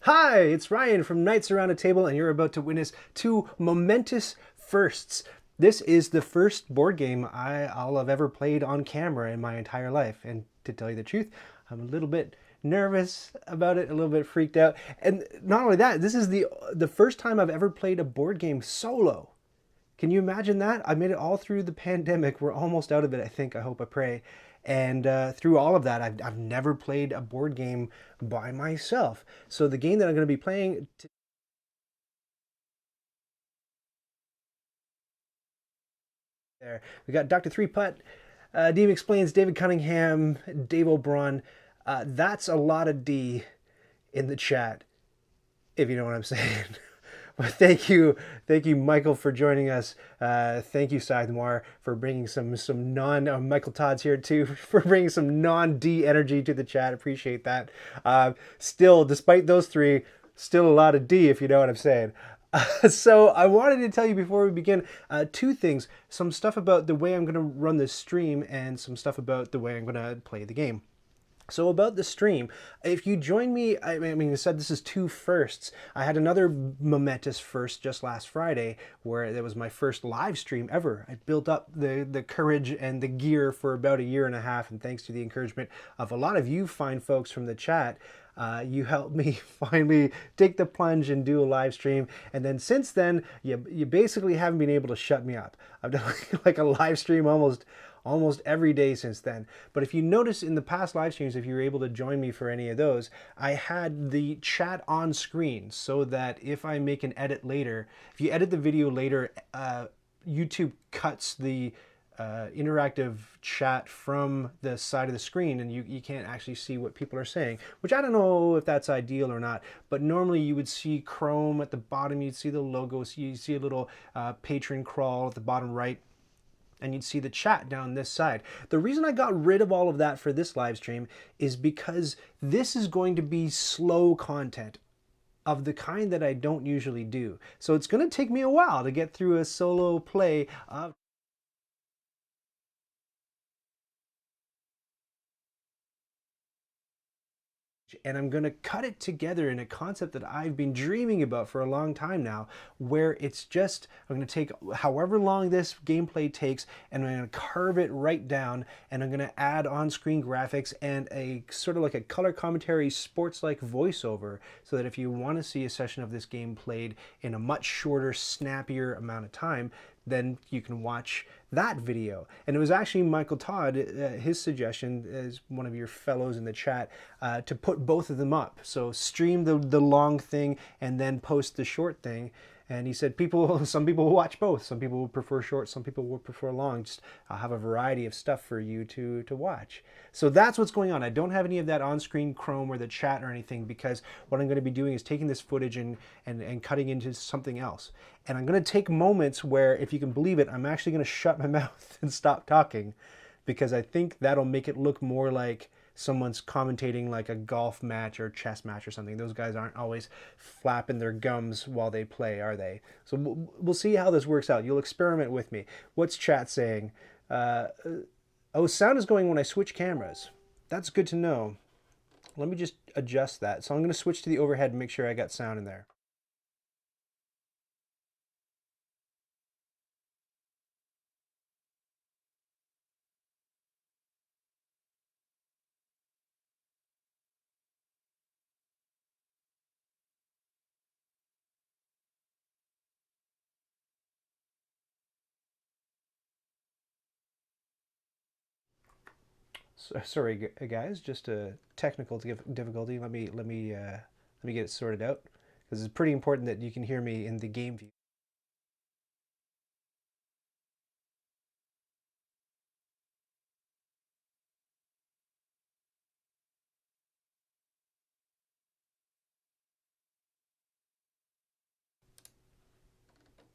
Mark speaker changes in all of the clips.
Speaker 1: Hi, it's Ryan from Knights Around a Table, and you're about to witness two momentous firsts. This is the first board game I'll have ever played on camera in my entire life, and to tell you the truth, I'm a little bit nervous about it, a little bit freaked out. And not only that, this is the first time I've ever played a board game solo. Can you imagine that? I made it all through the pandemic. We're almost out of it, I think. I hope, I pray. And through all of that, I've never played a board game by myself. So the game that I'm going to be playing there, we got Dr. Three Putt, Dave Explains, David Cunningham, Dave O'Braun. That's a lot of D in the chat, if you know what I'm saying. But thank you, Michael, for joining us. Thank you, Scythe Noir, for bringing some non. Michael Todd's here too for bringing some non D energy to the chat. Appreciate that. Still, despite those three, still a lot of D, if you know what I'm saying. So I wanted to tell you before we begin two things: some stuff about the way I'm going to run this stream, and some stuff about the way I'm going to play the game. So about the stream, if you join me, I mean, I said this is two firsts. I had another momentous first just last Friday where it was my first live stream ever. I built up the courage and the gear for about a year and a half, and thanks to the encouragement of a lot of you fine folks from the chat, you helped me finally take the plunge and do a live stream. And then since then, you basically haven't been able to shut me up. I've done like a live stream almost every day since then. But if you notice in the past live streams, if you were able to join me for any of those, I had the chat on screen so that if I make an edit later, if you edit the video later, YouTube cuts the interactive chat from the side of the screen, and you can't actually see what people are saying, which I don't know if that's ideal or not. But normally you would see Chrome at the bottom, you'd see the logo, so you see a little patron crawl at the bottom right, and you'd see the chat down this side. The reason I got rid of all of that for this live stream is because this is going to be slow content of the kind that I don't usually do. So it's going to take me a while to get through a solo play of and I'm going to cut it together in a concept that I've been dreaming about for a long time now, where it's just, I'm going to take however long this gameplay takes, and I'm going to carve it right down, and I'm going to add on-screen graphics and a sort of like a color commentary sports-like voiceover, so that if you want to see a session of this game played in a much shorter, snappier amount of time, then you can watch that video. And it was actually Michael Todd, his suggestion as one of your fellows in the chat, to put both of them up. So stream the long thing and then post the short thing. And he said some people will watch both. Some people will prefer short, some people will prefer long. Just I'll have a variety of stuff for you to watch. So that's what's going on. I don't have any of that on-screen Chrome or the chat or anything, because what I'm going to be doing is taking this footage and cutting into something else. And I'm going to take moments where, if you can believe it, I'm actually going to shut my mouth and stop talking, because I think that'll make it look more like someone's commentating like a golf match or chess match or something. Those guys aren't always flapping their gums while they play, are they? So we'll see how this works out. You'll experiment with me. What's chat saying? Oh, sound is going when I switch cameras. That's good to know. Let me just adjust that. So I'm going to switch to the overhead and make sure I got sound in there. Sorry, guys, just a technical difficulty. Let me get it sorted out, because it's pretty important that you can hear me in the game view.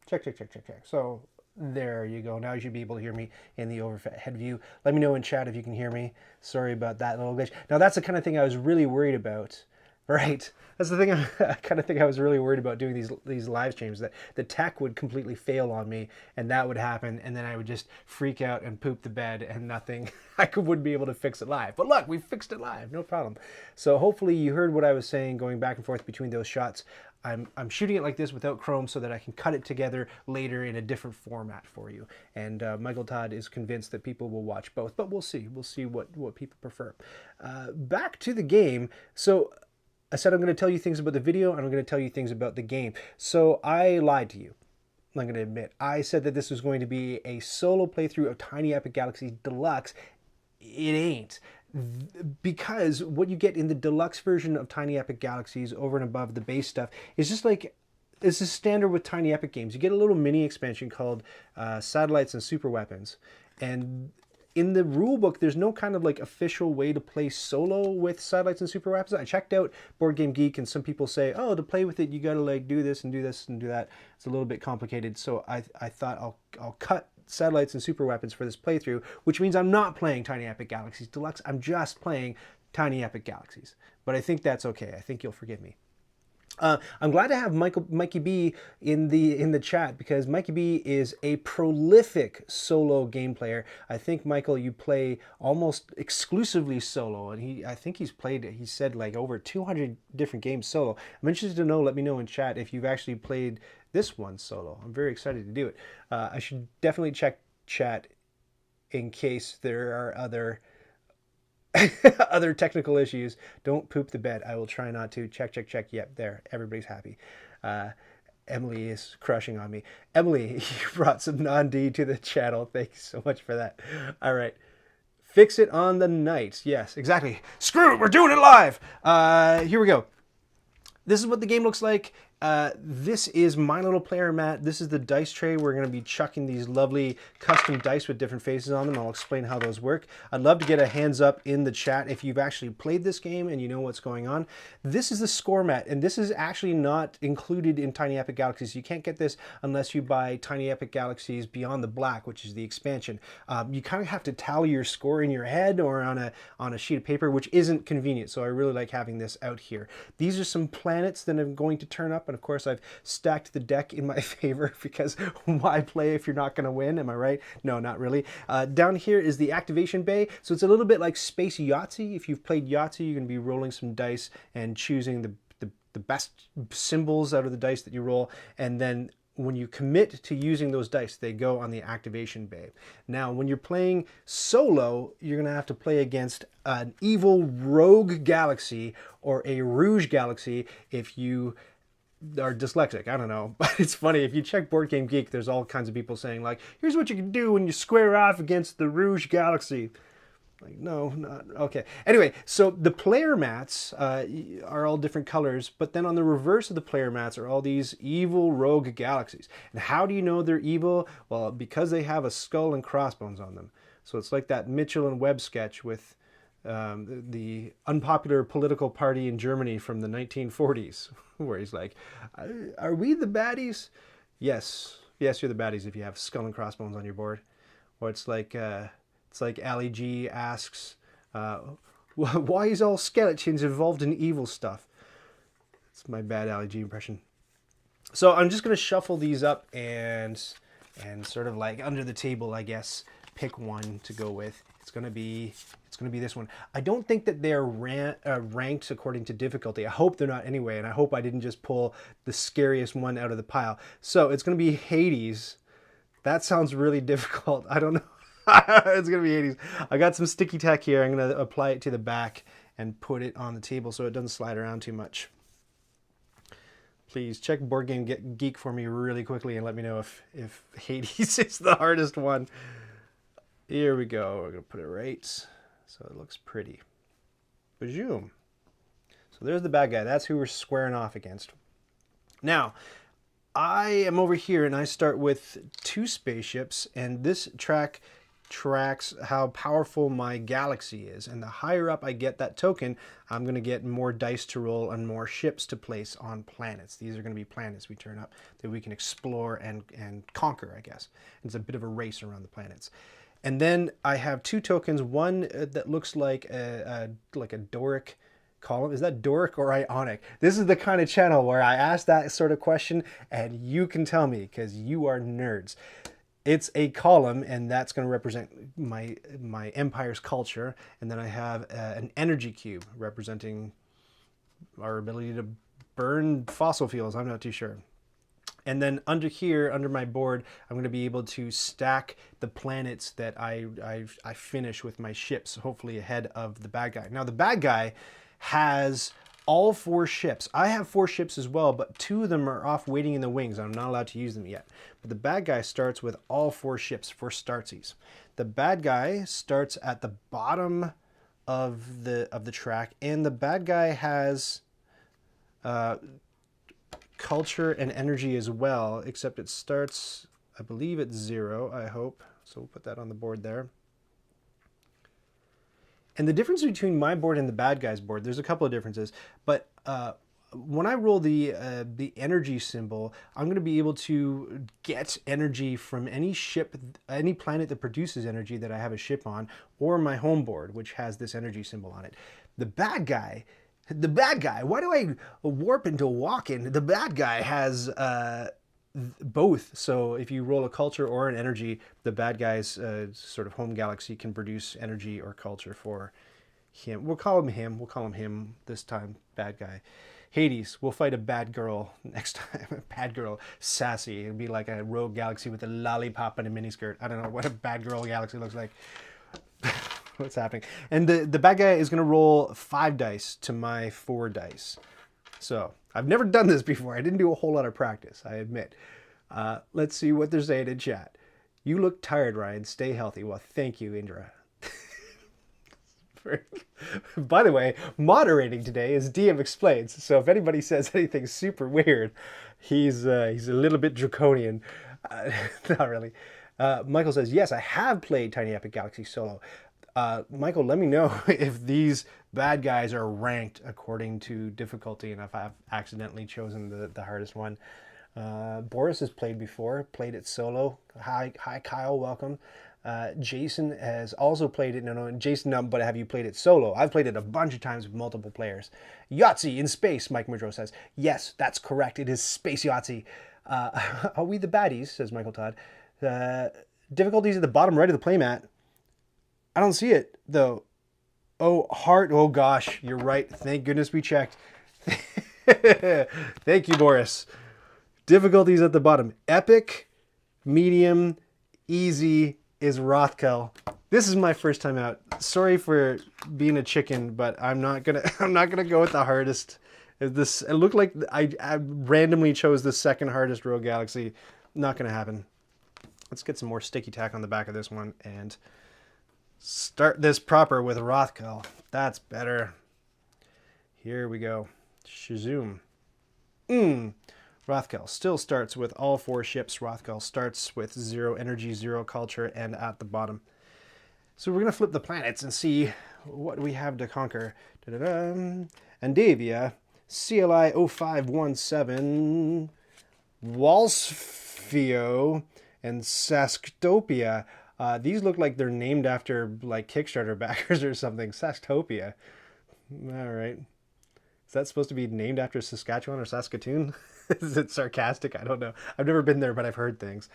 Speaker 1: Check, check, check, check, check. So there you go. Now you should be able to hear me in the overhead view. Let me know in chat if you can hear me. Sorry about that little glitch. Now that's the kind of thing I was really worried about. Right. That's the thing. I kind of think I was really worried about doing these live streams, that the tech would completely fail on me, and that would happen, and then I would just freak out and poop the bed, and nothing. Wouldn't be able to fix it live. But look, we fixed it live, no problem. So hopefully you heard what I was saying, going back and forth between those shots. I'm shooting it like this without Chrome so that I can cut it together later in a different format for you. And Michael Todd is convinced that people will watch both, but we'll see. We'll see what people prefer. Back to the game. So I said I'm going to tell you things about the video, and I'm going to tell you things about the game. So I lied to you. I'm going to admit. I said that this was going to be a solo playthrough of Tiny Epic Galaxies Deluxe. It ain't. Because what you get in the Deluxe version of Tiny Epic Galaxies, over and above the base stuff, is just like, it's a standard with Tiny Epic games. You get a little mini expansion called Satellites and Super Weapons. And in the rule book, there's no kind of like official way to play solo with Satellites and Super Weapons. I checked out Board Game Geek, and some people say, oh, to play with it, you got to like do this and do this and do that. It's a little bit complicated. So I thought I'll cut Satellites and Super Weapons for this playthrough, which means I'm not playing Tiny Epic Galaxies Deluxe. I'm just playing Tiny Epic Galaxies. But I think that's okay. I think you'll forgive me. I'm glad to have Mikey B in the chat, because Mikey B is a prolific solo game player. I think, Michael, you play almost exclusively solo, and I think he's played, he said, like over 200 different games solo. I'm interested to know, let me know in chat if you've actually played this one solo. I'm very excited to do it. I should definitely check chat in case there are other other technical issues. Don't poop the bed. I will try not to. Check. Yep, there. Everybody's happy. Emily is crushing on me. Emily, you brought some non-D to the channel. Thank you so much for that. All right. Fix it on the night. Yes, exactly. Screw it. We're doing it live. Here we go. This is what the game looks like. This is my little player mat. This is the dice tray. We're going to be chucking these lovely custom dice with different faces on them. I'll explain how those work. I'd love to get a hands up in the chat if you've actually played this game and you know what's going on. This is the score mat, and this is actually not included in Tiny Epic Galaxies. You can't get this unless you buy Tiny Epic Galaxies Beyond the Black, which is the expansion. You kind of have to tally your score in your head or on a sheet of paper, which isn't convenient. So I really like having this out here. These are some planets that I'm going to turn up. And of course, I've stacked the deck in my favor, because why play if you're not going to win? Am I right? No, not really. Down here is the activation bay. So it's a little bit like Space Yahtzee. If you've played Yahtzee, you're going to be rolling some dice and choosing the best symbols out of the dice that you roll. And then when you commit to using those dice, they go on the activation bay. Now, when you're playing solo, you're going to have to play against an evil rogue galaxy or a rouge galaxy if you are dyslexic. I don't know, but it's funny. If you check Board Game Geek, there's all kinds of people saying like, here's what you can do when you square off against the rouge galaxy. Like, no, not okay. Anyway, so the player mats are all different colors, but then on the reverse of the player mats are all these evil rogue galaxies. And how do you know they're evil? Well, because they have a skull and crossbones on them. So it's like that Mitchell and Webb sketch with the unpopular political party in Germany from the 1940s, where he's like, are we the baddies? Yes, you're the baddies if you have skull and crossbones on your board. Or it's like Ali G asks, why is all skeletons involved in evil stuff? It's my bad Ali G impression. So I'm just going to shuffle these up and sort of like under the table, I guess, pick one to go with. It's going to be this one. I don't think that they're ranked according to difficulty. I hope they're not anyway, and I hope I didn't just pull the scariest one out of the pile. So it's going to be Hades. That sounds really difficult. I don't know. It's going to be Hades. I got some sticky tack here. I'm going to apply it to the back and put it on the table so it doesn't slide around too much. Please check Board Game Geek for me really quickly and let me know if Hades is the hardest one. Here we go. We're going to put it right so it looks pretty. Bajoom. So there's the bad guy. That's who we're squaring off against. Now, I am over here and I start with 2 spaceships, and this track tracks how powerful my galaxy is. And the higher up I get that token, I'm going to get more dice to roll and more ships to place on planets. These are going to be planets we turn up that we can explore and conquer, I guess. It's a bit of a race around the planets. And then I have 2 tokens, one that looks like a Doric column. Is that Doric or Ionic? This is the kind of channel where I ask that sort of question and you can tell me because you are nerds. It's a column, and that's going to represent my empire's culture. And then I have an energy cube representing our ability to burn fossil fuels. I'm not too sure. And then under here, under my board, I'm going to be able to stack the planets that I finish with my ships, hopefully ahead of the bad guy. Now, the bad guy has all 4 ships. I have 4 ships as well, but 2 of them are off waiting in the wings. I'm not allowed to use them yet. But the bad guy starts with all 4 ships for startsies. The bad guy starts at the bottom of the track, and the bad guy has culture and energy as well, except it starts, I believe, at 0, I hope. So we'll put that on the board there. And the difference between my board and the bad guy's board, there's a couple of differences, but when I roll the energy symbol, I'm going to be able to get energy from any ship, any planet that produces energy that I have a ship on, or my home board, which has this energy symbol on it. The bad guy, why do I warp into walking? The bad guy has both. So if you roll a culture or an energy, the bad guy's sort of home galaxy can produce energy or culture for him. We'll call him him. We'll call him him this time, bad guy. Hades, we'll fight a bad girl next time. A bad girl, sassy. It'd be like a rogue galaxy with a lollipop and a miniskirt. I don't know what a bad girl galaxy looks like. What's happening? And the bad guy is going to roll 5 dice to my 4 dice. So I've never done this before. I didn't do a whole lot of practice, I admit. Let's see what they're saying in chat. You look tired, Ryan. Stay healthy. Well, thank you, Indra. By the way, moderating today is DM Explains. So if anybody says anything super weird, he's a little bit draconian. Not really. Michael says, yes, I have played Tiny Epic Galaxy solo. Michael, let me know if these bad guys are ranked according to difficulty and if I've accidentally chosen the hardest one. Boris has played before, played it solo. Hi Kyle, welcome. Jason has also played it. No, Jason, no, but have you played it solo? I've played it a bunch of times with multiple players. Yahtzee in space, Mike Mudrow says. Yes, that's correct. It is Space Yahtzee. Are we the baddies, says Michael Todd. Difficulties at the bottom right of the playmat. I don't see it, though. Oh, heart. Oh, gosh. You're right. Thank goodness we checked. Thank you, Boris. Difficulties at the bottom. Epic, medium, easy is Rothkel. This is my first time out. Sorry for being a chicken, but I'm not gonna go with the hardest. It looked like I randomly chose the second hardest Rogue Galaxy. Not gonna happen. Let's get some more sticky tack on the back of this one and start this proper with Rothkel. That's better. Here we go. Shazoom. Rothkel still starts with all 4 ships. Rothkel starts with 0 energy, 0 culture, and at the bottom. So we're going to flip the planets and see what we have to conquer. Andavia, CLI 0517, Walsfio, and Saskotopia. These look like they're named after like Kickstarter backers or something. Saskotopia. All right. Is that supposed to be named after Saskatchewan or Saskatoon? Is it sarcastic? I don't know. I've never been there, but I've heard things.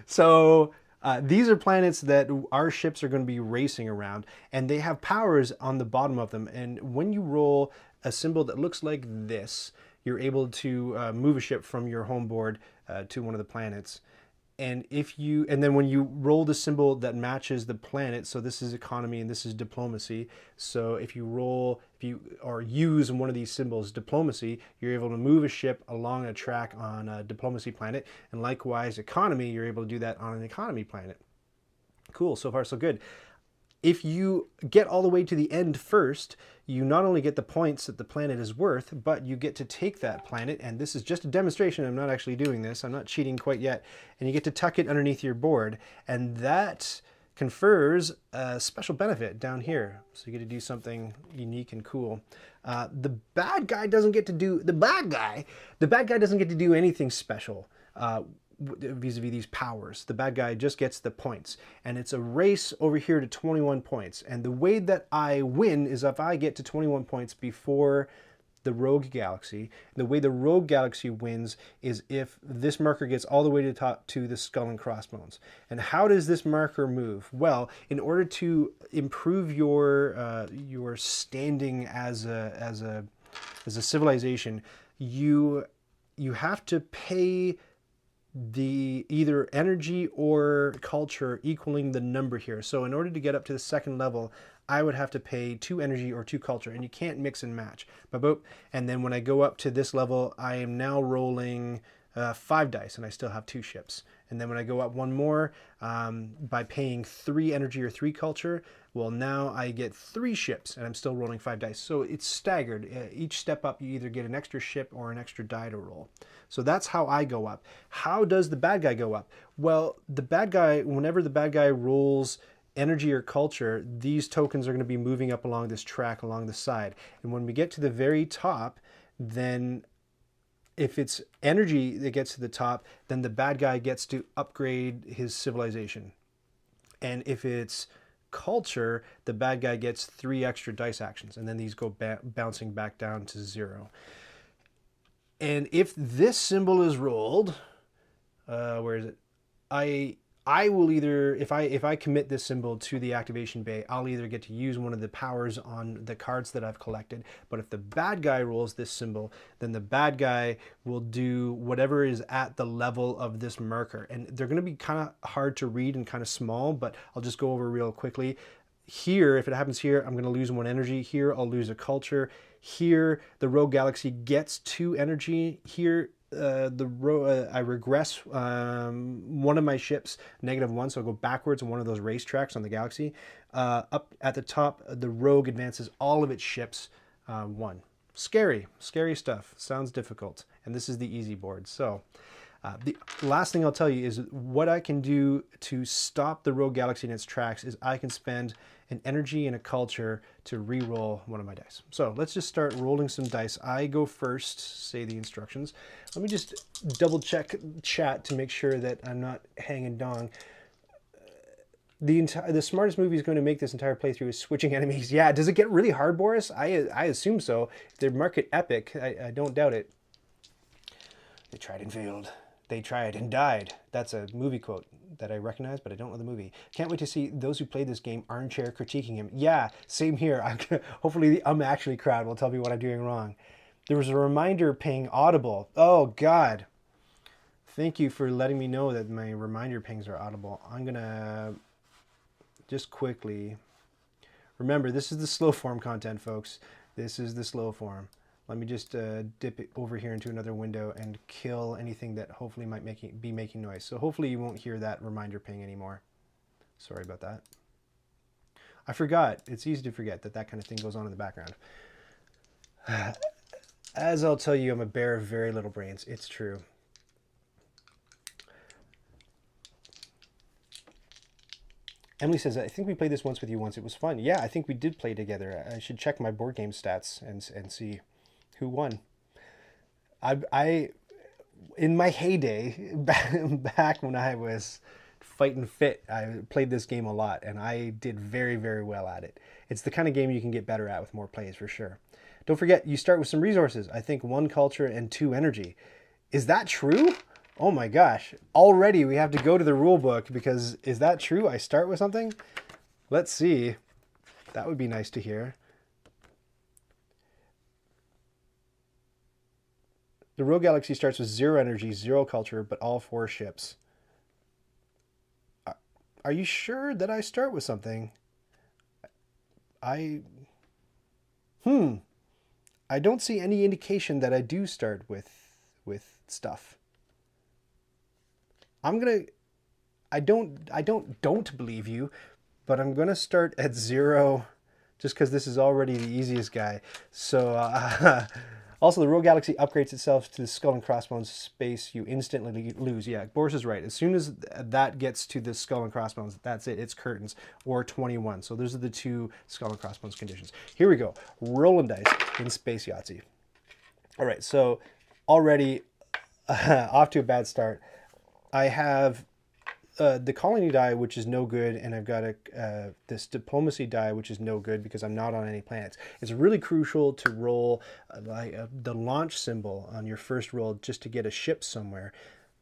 Speaker 1: So these are planets that our ships are going to be racing around, and they have powers on the bottom of them. And when you roll a symbol that looks like this, you're able to move a ship from your home board to one of the planets. And then when you roll the symbol that matches the planet, so this is economy and this is diplomacy. So if you use one of these symbols, diplomacy, you're able to move a ship along a track on a diplomacy planet. And likewise, economy, you're able to do that on an economy planet. Cool, so far so good. If you get all the way to the end first, you not only get the points that the planet is worth, but you get to take that planet, and this is just a demonstration, I'm not actually doing this, I'm not cheating quite yet, and you get to tuck it underneath your board, and that confers a special benefit down here. So you get to do something unique and cool. The bad guy doesn't get to do anything special. vis-a-vis these powers. The bad guy just gets the points. And it's a race over here to 21 points. And the way that I win is if I get to 21 points before the Rogue Galaxy. The way the Rogue Galaxy wins is if this marker gets all the way to the top to the Skull and Crossbones. And how does this marker move? Well, in order to improve your standing as a civilization, you have to pay the either energy or culture equaling the number here. So in order to get up to the second level, I would have to pay 2 energy or 2 culture, and you can't mix and match. And then when I go up to this level, I am now rolling 5 dice, and I still have 2 ships. And then when I go up one more, by paying 3 energy or 3 culture, well, now I get 3 ships, and I'm still rolling 5 dice. So it's staggered. Each step up, you either get an extra ship or an extra die to roll. So that's how I go up. How does the bad guy go up? Well, the bad guy, whenever the bad guy rolls energy or culture, these tokens are going to be moving up along this track along the side. And when we get to the very top, then if it's energy that gets to the top, then the bad guy gets to upgrade his civilization. And if it's culture, the bad guy gets 3 extra dice actions, and then these go bouncing back down to 0. And if this symbol is rolled, where is it? I will either, if I commit this symbol to the activation bay, I'll either get to use one of the powers on the cards that I've collected. But if the bad guy rolls this symbol, then the bad guy will do whatever is at the level of this marker. And they're going to be kind of hard to read and kind of small, but I'll just go over real quickly. Here, if it happens here, I'm going to lose 1 energy. Here, I'll lose a culture. Here, the Rogue Galaxy gets 2 energy. Here, I regress one of my ships, -1, so I'll go backwards on one of those racetracks on the Galaxy. Up at the top, the Rogue advances all of its ships 1. Scary stuff. Sounds difficult. And this is the easy board. So the last thing I'll tell you is what I can do to stop the Rogue Galaxy in its tracks is I can spend an energy and a culture to re-roll one of my dice. So let's just start rolling some dice. I go first, say the instructions. Let me just double check chat to make sure that I'm not hanging dong. The smartest movie is going to make this entire playthrough is switching enemies. Yeah, does it get really hard, Boris? I assume so. If they mark it epic, I don't doubt it. They tried and failed. They tried and died. That's a movie quote that I recognize, but I don't know the movie. Can't wait to see those who played this game armchair critiquing him. Yeah, same here. Hopefully the actually crowd will tell me what I'm doing wrong. There was a reminder ping audible. Oh, God. Thank you for letting me know that my reminder pings are audible. I'm going to just quickly... Remember, this is the slow form content, folks. This is the slow form. Let me just dip it over here into another window and kill anything that hopefully might be making noise. So hopefully you won't hear that reminder ping anymore. Sorry about that. I forgot. It's easy to forget that kind of thing goes on in the background. As I'll tell you, I'm a bear of very little brains. It's true. Emily says, I think we played this once with you once. It was fun. Yeah, I think we did play together. I should check my board game stats and see who won. I in my heyday, back when I was fighting fit, I played this game a lot, and I did very, very well at it. It's the kind of game you can get better at with more plays, for sure. Don't forget, you start with some resources. I think 1 culture and 2 energy. Is that true? Oh my gosh. Already we have to go to the rule book, because is that true? I start with something? Let's see. That would be nice to hear. The Rogue Galaxy starts with 0 energy, 0 culture, but all 4 ships. Are you sure that I start with something? I don't see any indication that I do start with stuff. I don't believe you, but I'm gonna start at 0 just because this is already the easiest guy. So also, the Rogue Galaxy upgrades itself to the Skull and Crossbones space. You instantly lose. Yeah, Boris is right. As soon as that gets to the Skull and Crossbones, that's it. It's curtains or 21. So those are the 2 Skull and Crossbones conditions. Here we go. Rolling dice in Space Yahtzee. All right, so already off to a bad start. I have the colony die, which is no good, and I've got this diplomacy die, which is no good because I'm not on any planets. It's really crucial to roll the launch symbol on your first roll just to get a ship somewhere.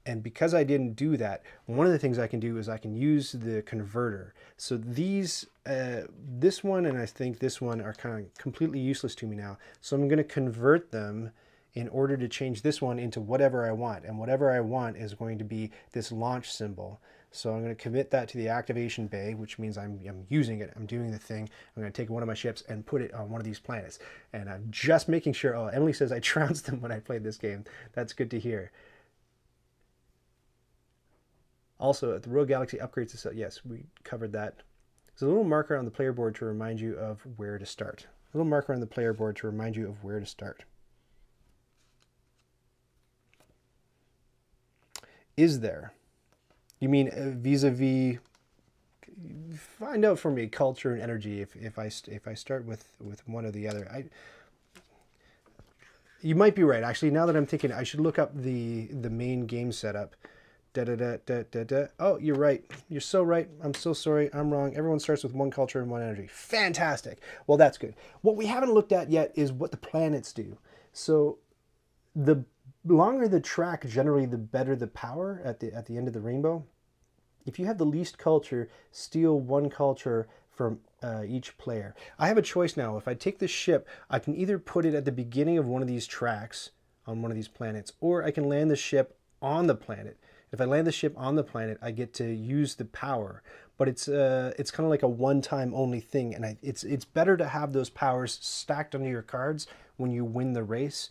Speaker 1: And because I didn't do that, one of the things I can do is I can use the converter. So these, this one and I think this one are kind of completely useless to me now. So I'm going to convert them in order to change this one into whatever I want. And whatever I want is going to be this launch symbol. So I'm going to commit that to the activation bay, which means I'm using it. I'm doing the thing. I'm going to take one of my ships and put it on one of these planets. And I'm just making sure, oh, Emily says I trounced them when I played this game. That's good to hear. Also, the Rogue Galaxy upgrades itself. Yes, we covered that. There's a little marker on the player board to remind you of where to start. A little marker on the player board to remind you of where to start. Is there? You mean vis-a-vis? Find out for me culture and energy. If I start with one or the other, you might be right. Actually, now that I'm thinking, I should look up the main game setup. Da, da, da, da, da, da. Oh, you're right. You're so right. I'm so sorry. I'm wrong. Everyone starts with one culture and one energy. Fantastic. Well, that's good. What we haven't looked at yet is what the planets do. So the longer the track, generally, the better the power at the end of the rainbow. If you have the least culture, steal one culture from each player. I have a choice now. If I take this ship, I can either put it at the beginning of one of these tracks on one of these planets, or I can land the ship on the planet. If I land the ship on the planet, I get to use the power, but it's kind of like a one-time only thing, and it's better to have those powers stacked onto your cards when you win the race.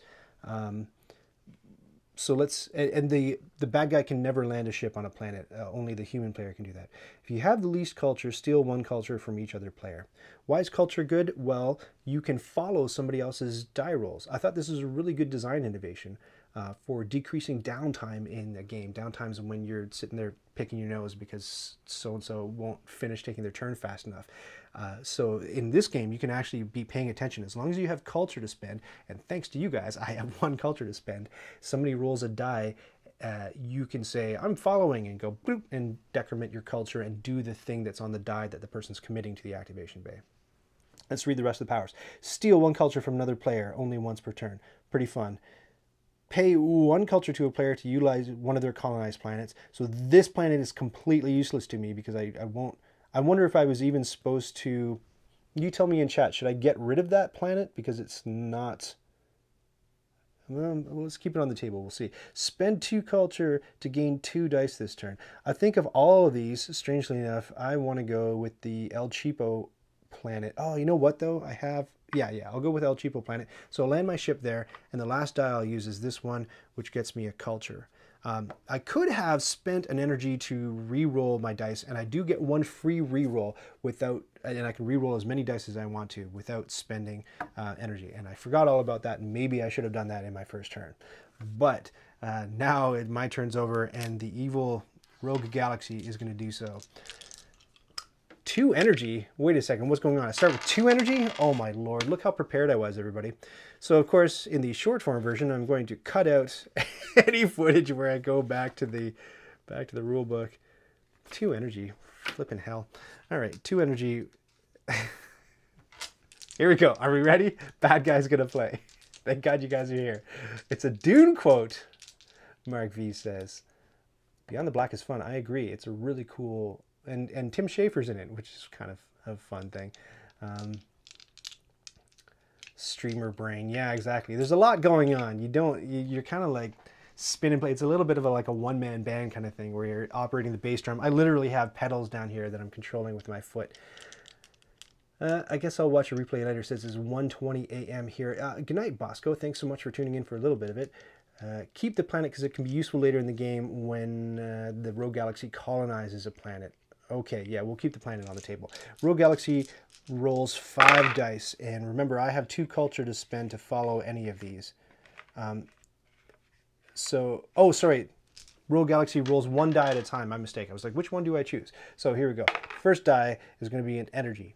Speaker 1: So the bad guy can never land a ship on a planet. Only the human player can do that. If you have the least culture, steal one culture from each other player. Why is culture good? Well, you can follow somebody else's die rolls. I thought this was a really good design innovation for decreasing downtime in a game. Downtime's when you're sitting there picking your nose because so-and-so won't finish taking their turn fast enough. So in this game, you can actually be paying attention. As long as you have culture to spend, and thanks to you guys, I have one culture to spend. Somebody rolls a die, you can say, I'm following, and go bloop, and decrement your culture and do the thing that's on the die that the person's committing to the activation bay. Let's read the rest of the powers. Steal one culture from another player, only once per turn. Pretty fun. Pay one culture to a player to utilize one of their colonized planets. So this planet is completely useless to me because I won't. I wonder if I was even supposed to. You tell me in chat. Should I get rid of that planet because it's not? Well, let's keep it on the table. We'll see. Spend 2 culture to gain 2 dice this turn. I think of all of these. Strangely enough, I want to go with the El Cheapo planet. Oh, you know what though? I have. Yeah, I'll go with El Cheapo planet. So I'll land my ship there, and the last die I'll use is this one, which gets me a culture. I could have spent an energy to re-roll my dice, and I do get one free re-roll without, and I can re-roll as many dice as I want to without spending energy. And I forgot all about that, and maybe I should have done that in my first turn. But now my turn's over, and the evil Rogue Galaxy is going to do so. 2 energy. Wait a second, what's going on? I start with 2 energy? Oh my lord, look how prepared I was, everybody. So of course, in the short form version, I'm going to cut out any footage where I go back to the rule book. 2 energy. Flipping hell. All right, 2 energy. Here we go. Are we ready? Bad guy's gonna play. Thank God you guys are here. It's a Dune quote, Mark V says. Beyond the Black is fun. I agree. It's a really cool... And Tim Schafer's in it, which is kind of a fun thing. Streamer brain, yeah, exactly. There's a lot going on. You're kind of like spin and play. It's a little bit of like a one-man band kind of thing where you're operating the bass drum. I literally have pedals down here that I'm controlling with my foot. I guess I'll watch a replay later. It says it's 1:20 a.m. here. Good night, Bosco. Thanks so much for tuning in for a little bit of it. Keep the planet because it can be useful later in the game when the Rogue Galaxy colonizes a planet. Okay, yeah, we'll keep the planet on the table. Rogue Galaxy rolls 5 dice, and remember, I have 2 culture to spend to follow any of these. Oh, sorry. Rogue Galaxy rolls 1 die at a time. My mistake. I was like, which one do I choose? So here we go. First die is going to be an energy.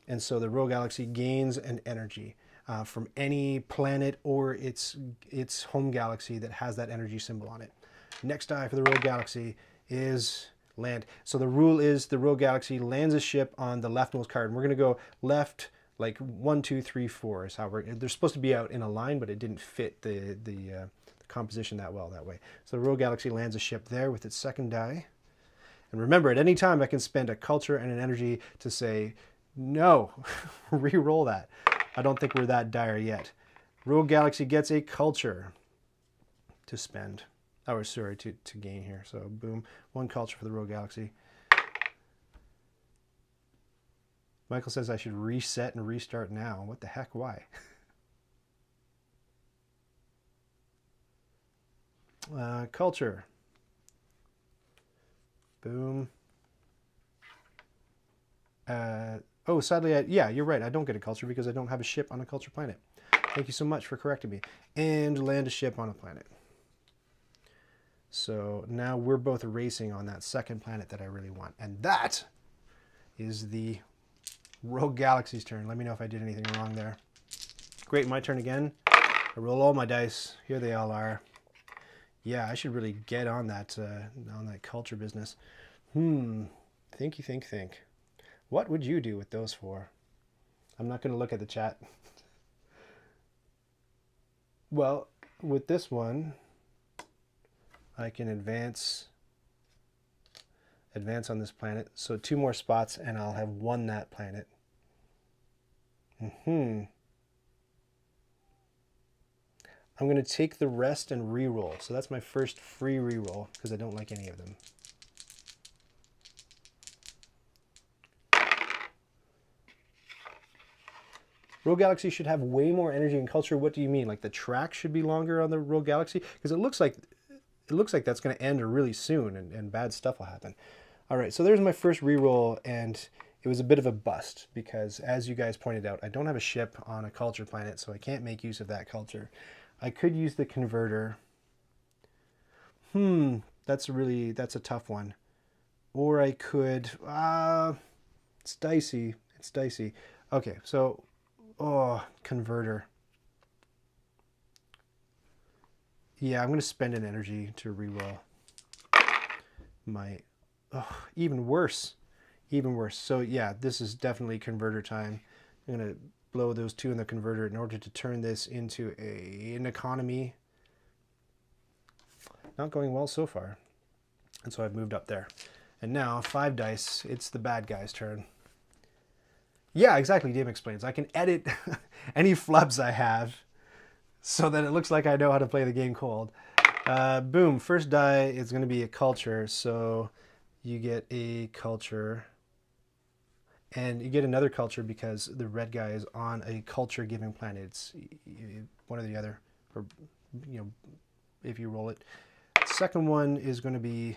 Speaker 1: And so the Rogue Galaxy gains an energy from any planet or its home galaxy that has that energy symbol on it. Next die for the Rogue Galaxy is land. So the rule is the Rogue Galaxy lands a ship on the leftmost card. And we're going to go left, like 1, 2, 3, 4 is how they're supposed to be out in a line, but it didn't fit the composition that well that way. So the Rogue Galaxy lands a ship there with its second die. And remember, at any time I can spend a culture and an energy to say, no, re-roll that. I don't think we're that dire yet. Rogue Galaxy gets a culture to spend. Oh, sorry, to gain here. So boom, 1 culture for the Rogue Galaxy. Michael says I should reset and restart now. What the heck, why? Culture. Boom. Oh, sadly, yeah, you're right. I don't get a culture because I don't have a ship on a culture planet. Thank you so much for correcting me. And land a ship on a planet. So now we're both racing on that second planet that I really want. And that is the Rogue Galaxy's turn. Let me know if I did anything wrong there. Great, my turn again. I roll all my dice. Here they all are. Yeah, I should really get on that culture business. Think. What would you do with those 4? I'm not going to look at the chat. Well, with this one, I can advance on this planet. So 2 more spots and I'll have won that planet. I'm going to take the rest and re-roll. So that's my first free re-roll because I don't like any of them. Rogue Galaxy should have way more energy and culture. What do you mean? Like the track should be longer on the Rogue Galaxy? Because it looks like that's going to end really soon and bad stuff will happen. All right, so there's my first re-roll, and it was a bit of a bust because, as you guys pointed out, I don't have a ship on a culture planet, so I can't make use of that culture. I could use the converter. That's a tough one. Or I could, it's dicey. Okay, so, converter. Yeah, I'm going to spend an energy to reroll. Even worse. So yeah, this is definitely converter time. I'm going to blow those 2 in the converter in order to turn this into an economy. Not going well so far. And so I've moved up there. And now 5 dice, it's the bad guy's turn. Yeah, exactly, Dim explains. I can edit any flubs I have so that it looks like I know how to play the game cold. Boom, first die is going to be a culture, so you get a culture. And you get another culture because the red guy is on a culture-giving planet. It's one or the other, or if you roll it. Second one is going to be,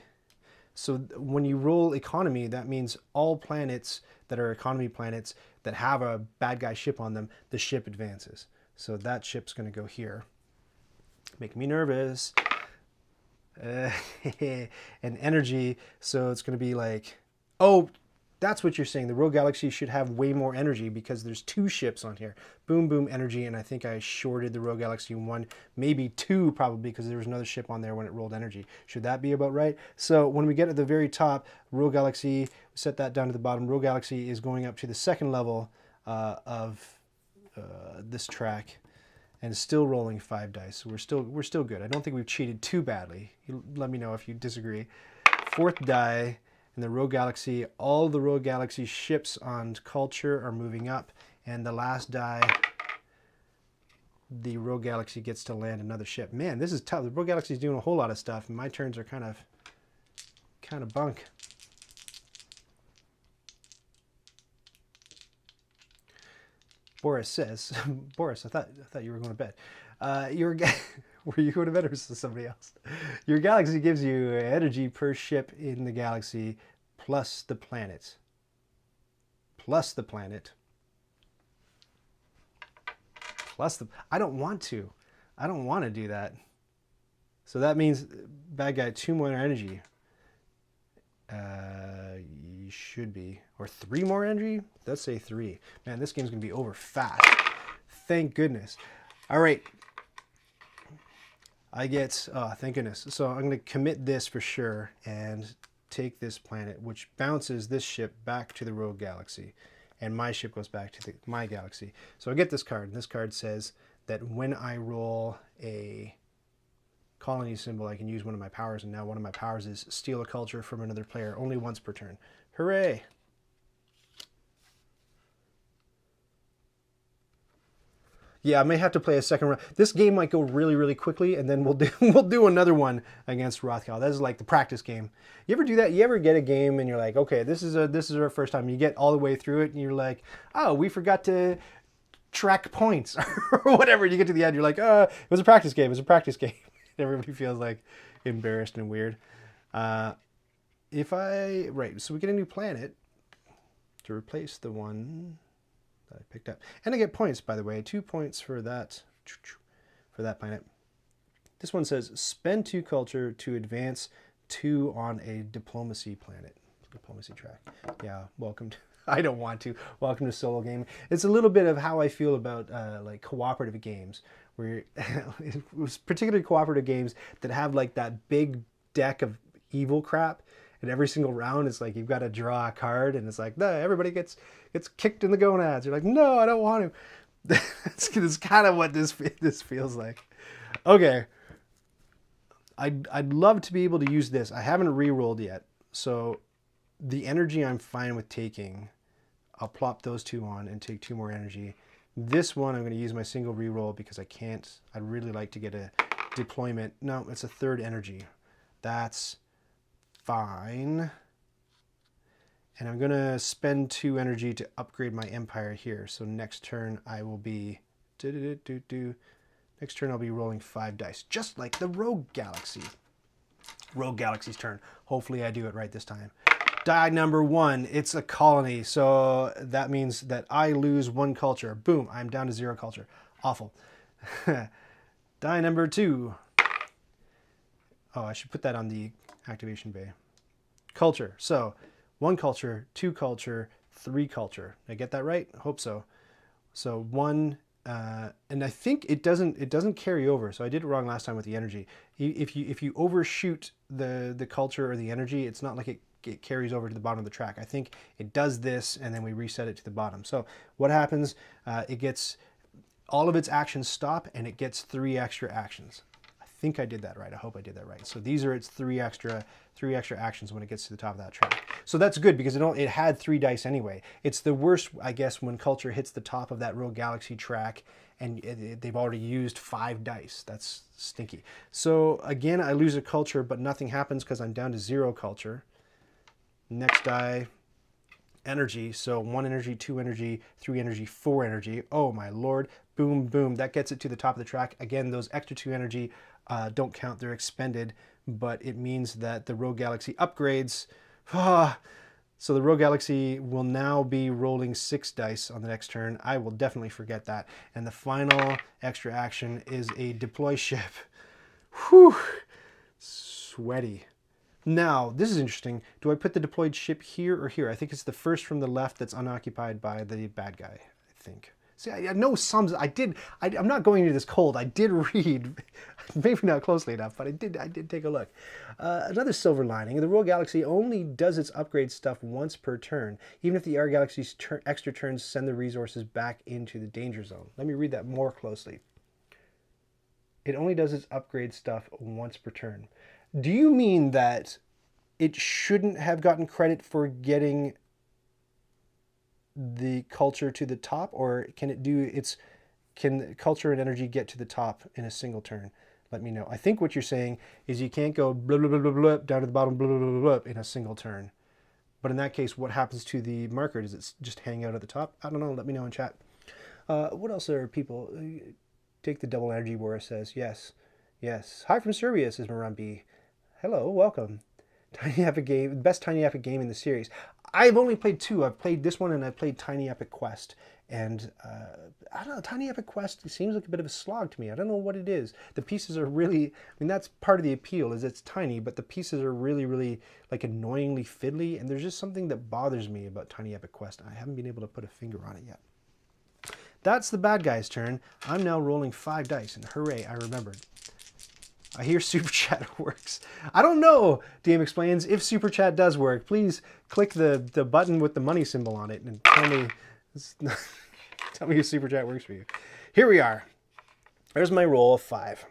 Speaker 1: so when you roll economy, that means all planets that are economy planets that have a bad guy ship on them, the ship advances. So that ship's going to go here. Making me nervous. And energy, so it's going to be like, oh, that's what you're saying. The Rogue Galaxy should have way more energy because there's 2 ships on here. Boom, boom, energy, and I think I shorted the Rogue Galaxy 1, maybe 2 probably because there was another ship on there when it rolled energy. Should that be about right? So when we get at the very top, Rogue Galaxy, set that down to the bottom. Rogue Galaxy is going up to the 2nd level of this track and still rolling 5 dice. So we're still good. I don't think we've cheated too badly. You let me know if you disagree. 4th die. In the Rogue Galaxy, all the Rogue Galaxy ships on culture are moving up, and the last die, the Rogue Galaxy gets to land another ship. Man, this is tough. The Rogue Galaxy is doing a whole lot of stuff, and my turns are kind of bunk. Boris says, Boris, I thought you were going to bed. Were you going to bed or was this somebody else? Your galaxy gives you energy per ship in the galaxy plus the planet. I don't want to do that. So that means bad guy 2 more energy. You should be, or 3 more energy. Let's say 3. Man, this game's gonna be over fast. Thank goodness. All right. I get, oh, thank goodness. So I'm going to commit this for sure and take this planet, which bounces this ship back to the rogue galaxy. And my ship goes back to my galaxy. So I get this card, and this card says that when I roll a colony symbol, I can use one of my powers, and now one of my powers is steal a culture from another player only once per turn. Hooray! Yeah, I may have to play a second round. This game might go really, really quickly, and then we'll do another one against Rothkal. That is like the practice game. You ever do that? You ever get a game and you're like, okay, this is our first time. You get all the way through it, and you're like, oh, we forgot to track points or whatever. You get to the end, you're like, it was a practice game. It was a practice game. Everybody feels like embarrassed and weird. Right, so we get a new planet to replace the one that I picked up. And I get points, by the way. 2 points for that planet. This one says, spend 2 culture to advance 2 on a diplomacy planet. Diplomacy track. Yeah, welcome to... I don't want to. Welcome to solo game. It's a little bit of how I feel about like cooperative games, where it was particularly cooperative games that have like that big deck of evil crap, and every single round is like you've got to draw a card, and it's like everybody gets kicked in the gonads. You're like, no, I don't want to. It's kind of what this feels like. Okay, I'd love to be able to use this. I haven't re-rolled yet, so the energy I'm fine with taking. I'll plop those 2 on and take 2 more energy. This one I'm going to use my single reroll because I can't. I'd really like to get a deployment. No, it's a 3rd energy. That's fine. And I'm going to spend 2 energy to upgrade my empire here. So next turn I will be... Next turn I'll be rolling 5 dice, just like the Rogue Galaxy. Rogue Galaxy's turn. Hopefully I do it right this time. Die number 1, it's a colony, so that means that I lose 1 culture. Boom, I'm down to 0 culture. Awful. Die number 2. Oh, I should put that on the activation bay. Culture. So 1 culture, 2 culture, 3 culture. Did I get that right? I hope so. So 1, and I think it doesn't carry over. So I did it wrong last time with the energy. If you overshoot the culture or the energy, it's not like it carries over to the bottom of the track. I think it does this, and then we reset it to the bottom. So what happens? It gets all of its actions stop, and it gets 3 extra actions. I think I did that right. I hope I did that right. So these are its 3 extra actions when it gets to the top of that track. So that's good because it had 3 dice anyway. It's the worst, I guess, when culture hits the top of that Rogue Galaxy track and they've already used 5 dice. That's stinky. So again, I lose a culture, but nothing happens because I'm down to 0 culture. Next die, energy. So 1 energy, 2 energy, 3 energy, 4 energy. Oh my lord. Boom, boom. That gets it to the top of the track. Again, those extra 2 energy don't count. They're expended, but it means that the Rogue Galaxy upgrades. So the Rogue Galaxy will now be rolling 6 dice on the next turn. I will definitely forget that. And the final extra action is a deploy ship. Whew. Sweaty. Now, this is interesting. Do I put the deployed ship here or here? I think it's the first from the left that's unoccupied by the bad guy, I think. See, I know some, I'm not going into this cold. I did read, maybe not closely enough, but I did take a look. Another silver lining, the Rogue Galaxy only does its upgrade stuff once per turn, even if the R Galaxy's extra turns send the resources back into the danger zone. Let me read that more closely. It only does its upgrade stuff once per turn. Do you mean that it shouldn't have gotten credit for getting the culture to the top, or can culture and energy get to the top in a single turn? Let me know. I think what you're saying is you can't go blah, blah, blah, blah, blah, down to the bottom blah, blah, blah, blah, in a single turn. But in that case, what happens to the marker? Does it just hang out at the top? I don't know. Let me know in chat. What else are people? Take the double energy war says. Yes. Yes. Hi from Serbia, says Marambi. Hello, welcome. Tiny Epic game, best Tiny Epic game in the series. I've only played 2. I've played this one and I've played Tiny Epic Quest. And I don't know, Tiny Epic Quest seems like a bit of a slog to me. I don't know what it is. The pieces are really, I mean, that's part of the appeal is it's tiny, but the pieces are really, really like annoyingly fiddly. And there's just something that bothers me about Tiny Epic Quest. I haven't been able to put a finger on it yet. That's the bad guy's turn. I'm now rolling 5 dice and hooray, I remembered. I hear Super Chat works. I don't know, DM explains, if Super Chat does work. Please click the button with the money symbol on it and tell me, tell me if Super Chat works for you. Here we are. There's my roll of 5.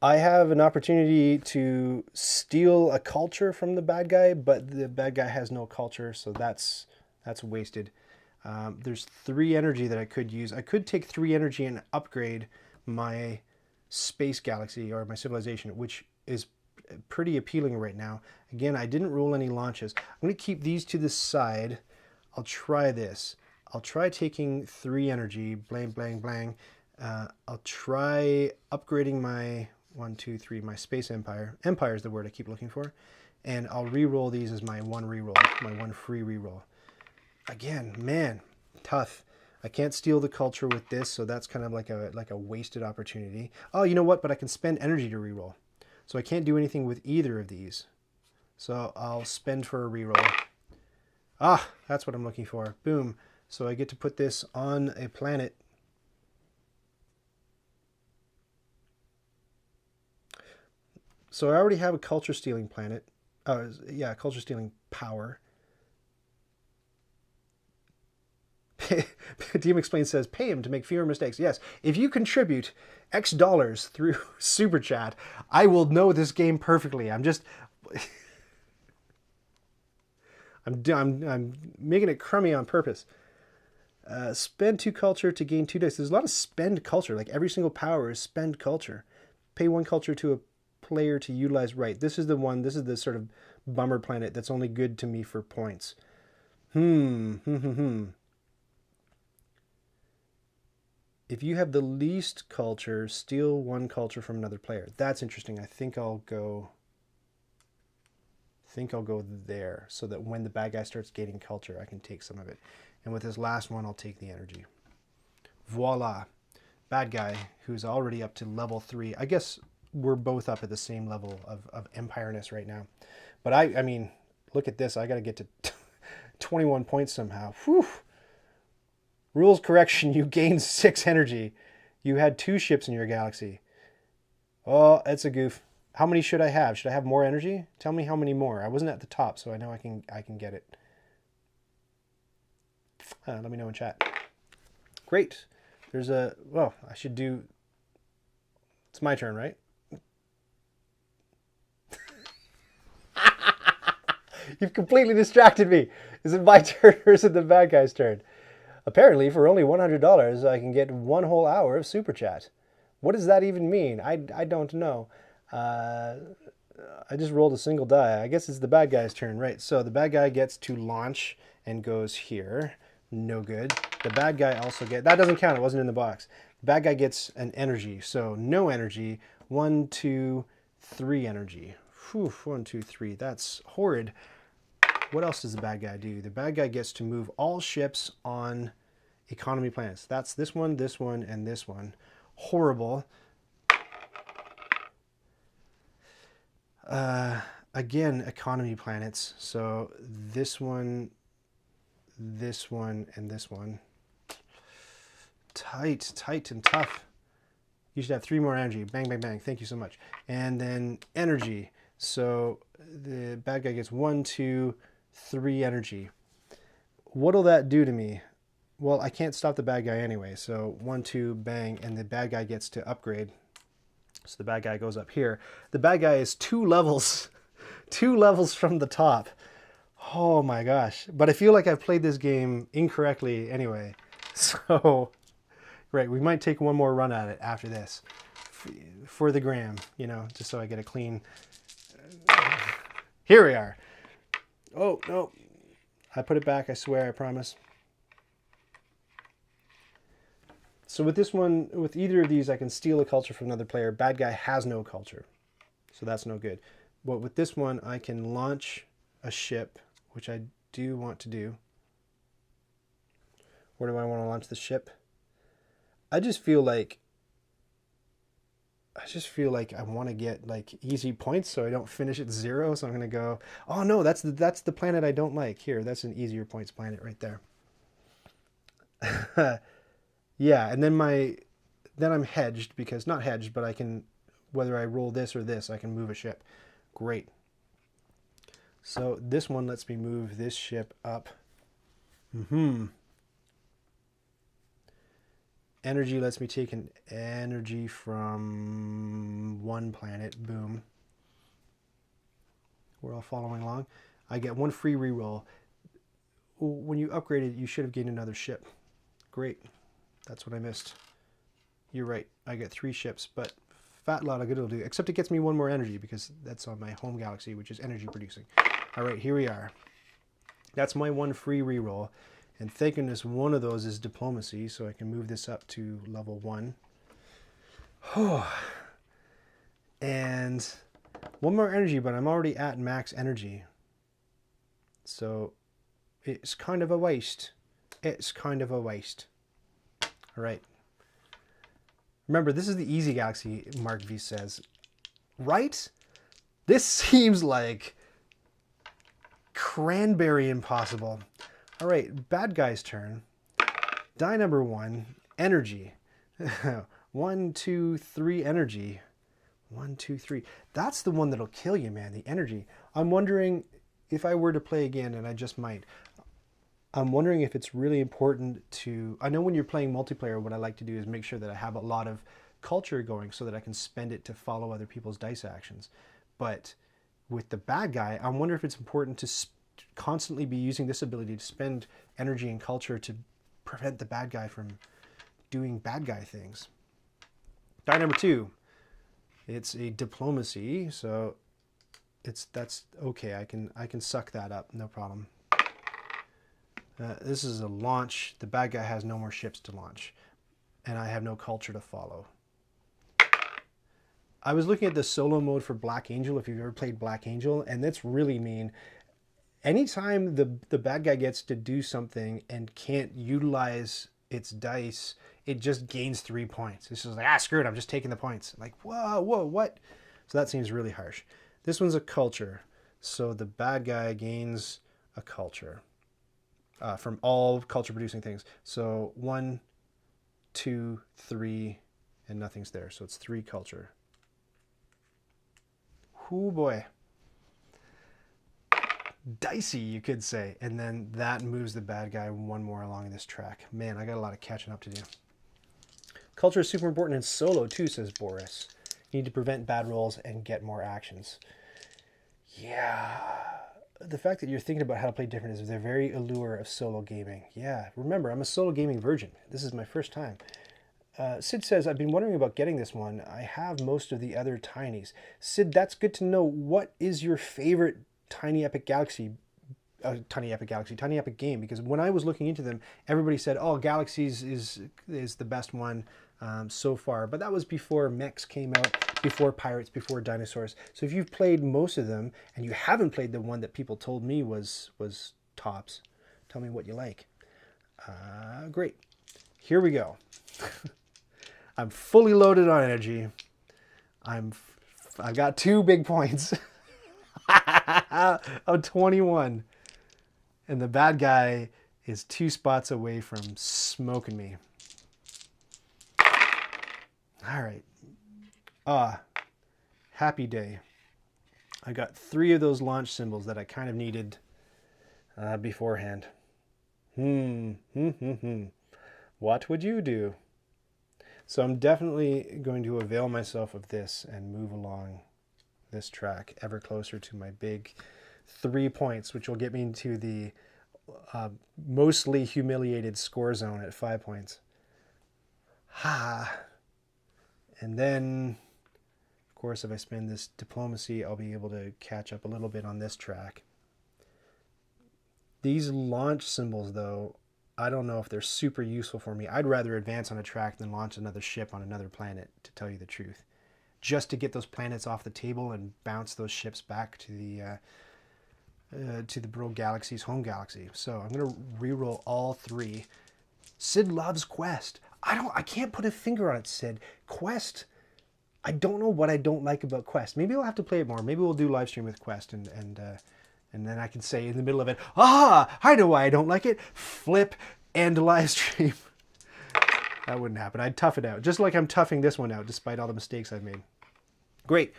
Speaker 1: I have an opportunity to steal a culture from the bad guy, but the bad guy has no culture, so that's wasted. There's 3 energy that I could use. I could take 3 energy and upgrade my space galaxy or my civilization, which is pretty appealing right now. Again, I didn't roll any launches. I'm going to keep these to the side. I'll try this. I'll try taking 3 energy, blang, blang, blang. I'll try upgrading my 1, 2, 3, my space empire. Empire is the word I keep looking for. And I'll re-roll these as my 1 re-roll, my 1 free re-roll. Again, man, tough. I can't steal the culture with this, so that's kind of like a wasted opportunity. Oh, you know what? But I can spend energy to re-roll. So I can't do anything with either of these. So I'll spend for a re-roll. Ah, that's what I'm looking for. Boom. So I get to put this on a planet. So I already have a culture stealing planet. Yeah, culture stealing power. DM Explains says, pay him to make fewer mistakes. Yes, if you contribute X dollars through Super Chat, I will know this game perfectly. I'm just... I'm making it crummy on purpose. Spend 2 culture to gain 2 dice. There's a lot of spend culture. Like every single power is spend culture. Pay 1 culture to a player to utilize right. This is the one. This is the sort of bummer planet that's only good to me for points. If you have the least culture, steal 1 culture from another player. That's interesting. I think I'll go there so that when the bad guy starts gaining culture, I can take some of it. And with this last one, I'll take the energy. Voila. Bad guy who's already up to level 3. I guess we're both up at the same level of empireness right now. But I mean, look at this. I got to get to 21 points somehow. Whew. Rules correction, you gained 6 energy. You had 2 ships in your galaxy. Oh, that's a goof. How many should I have? Should I have more energy? Tell me how many more. I wasn't at the top, so I know I can get it. Let me know in chat. Great. There's a... Well, I should do... It's my turn, right? You've completely distracted me. Is it my turn or is it the bad guy's turn? Apparently, for only $100, I can get 1 whole hour of Super Chat. What does that even mean? I don't know. I just rolled a single die. I guess it's the bad guy's turn, right? So the bad guy gets to launch and goes here. No good. The bad guy also gets... That doesn't count. It wasn't in the box. The bad guy gets an energy. So no energy. 1, 2, 3 energy. Whew, 1, 2, 3. That's horrid. What else does the bad guy do? The bad guy gets to move all ships on economy planets. That's this one, and this one. Horrible. Again, economy planets. So this one, and this one. Tight and tough. You should have 3 more energy. Bang, bang, bang. Thank you so much. And then energy. So the bad guy gets 1, 2, 3 energy. What'll that do to me? Well, I can't stop the bad guy anyway. So 1, 2, bang, and the bad guy gets to upgrade. So the bad guy goes up here. The bad guy is 2 levels, 2 levels from the top. Oh my gosh. But I feel like I've played this game incorrectly anyway. So, right, we might take 1 more run at it after this. For the gram, you know, just so I get a clean... Here we are. Oh, no. I put it back, I swear, I promise. So with this one, with either of these, I can steal a culture from another player. Bad guy has no culture, so that's no good. But with this one, I can launch a ship, which I do want to do. Where do I want to launch the ship? I just feel like I want to get like easy points so I don't finish at 0. So I'm going to go, oh no, that's the planet I don't like. Here, that's an easier points planet right there. Yeah, and then then I'm hedged, because not hedged, but I can, whether I roll this or this, I can move a ship. Great. So this one lets me move this ship up. Energy lets me take an energy from one planet. Boom. We're all following along. I get one free reroll. When you upgraded, you should have gained another ship. Great. That's what I missed. You're right. I get 3 ships, but fat lot of good it'll do. Except it gets me 1 more energy, because that's on my home galaxy, which is energy producing. All right, here we are. That's my 1 free reroll. And thank goodness one of those is diplomacy, so I can move this up to level 1. And 1 more energy, but I'm already at max energy. So it's kind of a waste. It's kind of a waste. All right. Remember, this is the easy galaxy, Mark V says. Right? This seems like cranberry impossible. All right, bad guy's turn. Die number 1, energy. 1, 2, 3 energy. 1, 2, 3. That's the one that'll kill you, man, the energy. I'm wondering if I were to play again, and I just might, I'm wondering if it's really important to... I know when you're playing multiplayer, what I like to do is make sure that I have a lot of culture going so that I can spend it to follow other people's dice actions. But with the bad guy, I wonder if it's important to constantly be using this ability to spend energy and culture to prevent the bad guy from doing bad guy things. Die number 2. It's a diplomacy, so that's okay. I can suck that up, no problem. This is a launch. The bad guy has no more ships to launch, and I have no culture to follow. I was looking at the solo mode for Black Angel, if you've ever played Black Angel, and that's really mean. Anytime the bad guy gets to do something and can't utilize its dice, it just gains 3 points. It's just like, screw it, I'm just taking the points. Like, whoa, what? So that seems really harsh. This one's a culture. So the bad guy gains a culture from all culture producing things. So 1, 2, 3, and nothing's there. So it's 3 culture. Oh boy. Dicey, you could say. And then that moves the bad guy 1 more along this track. Man, I got a lot of catching up to do. Culture is super important in solo too, says Boris. You need to prevent bad rolls and get more actions. Yeah. The fact that you're thinking about how to play different is the very allure of solo gaming. Yeah, remember, I'm a solo gaming virgin. This is my first time. Sid says, I've been wondering about getting this one. I have most of the other tinies. Sid, that's good to know. What is your favorite Tiny Epic game? Because when I was looking into them, everybody said, oh, Galaxies is the best one so far. But that was before mechs came out, before pirates, before dinosaurs. So if you've played most of them and you haven't played the one that people told me was tops, tell me what you like. Great. Here we go. I'm fully loaded on energy. I've got 2 big points. Of 21. And the bad guy is 2 spots away from smoking me. All right. Happy day. I got 3 of those launch symbols that I kind of needed beforehand. What would you do? So I'm definitely going to avail myself of this and move along this track ever closer to my big 3 points, which will get me into the mostly humiliated score zone at 5 points. And then, of course, if I spend this diplomacy, I'll be able to catch up a little bit on this track. These launch symbols, though, I don't know if they're super useful for me. I'd rather advance on a track than launch another ship on another planet, to tell you the truth. Just to get those planets off the table and bounce those ships back to the bro Galaxies home galaxy. So I'm gonna reroll all 3. Sid loves Quest. I can't put a finger on it, Sid. Quest. I don't know what I don't like about Quest. Maybe I'll have to play it more. Maybe we'll do live stream with Quest and then I can say in the middle of it, I know why I don't like it. Flip and live stream. That wouldn't happen. I'd tough it out, just like I'm toughing this one out, despite all the mistakes I've made. Great.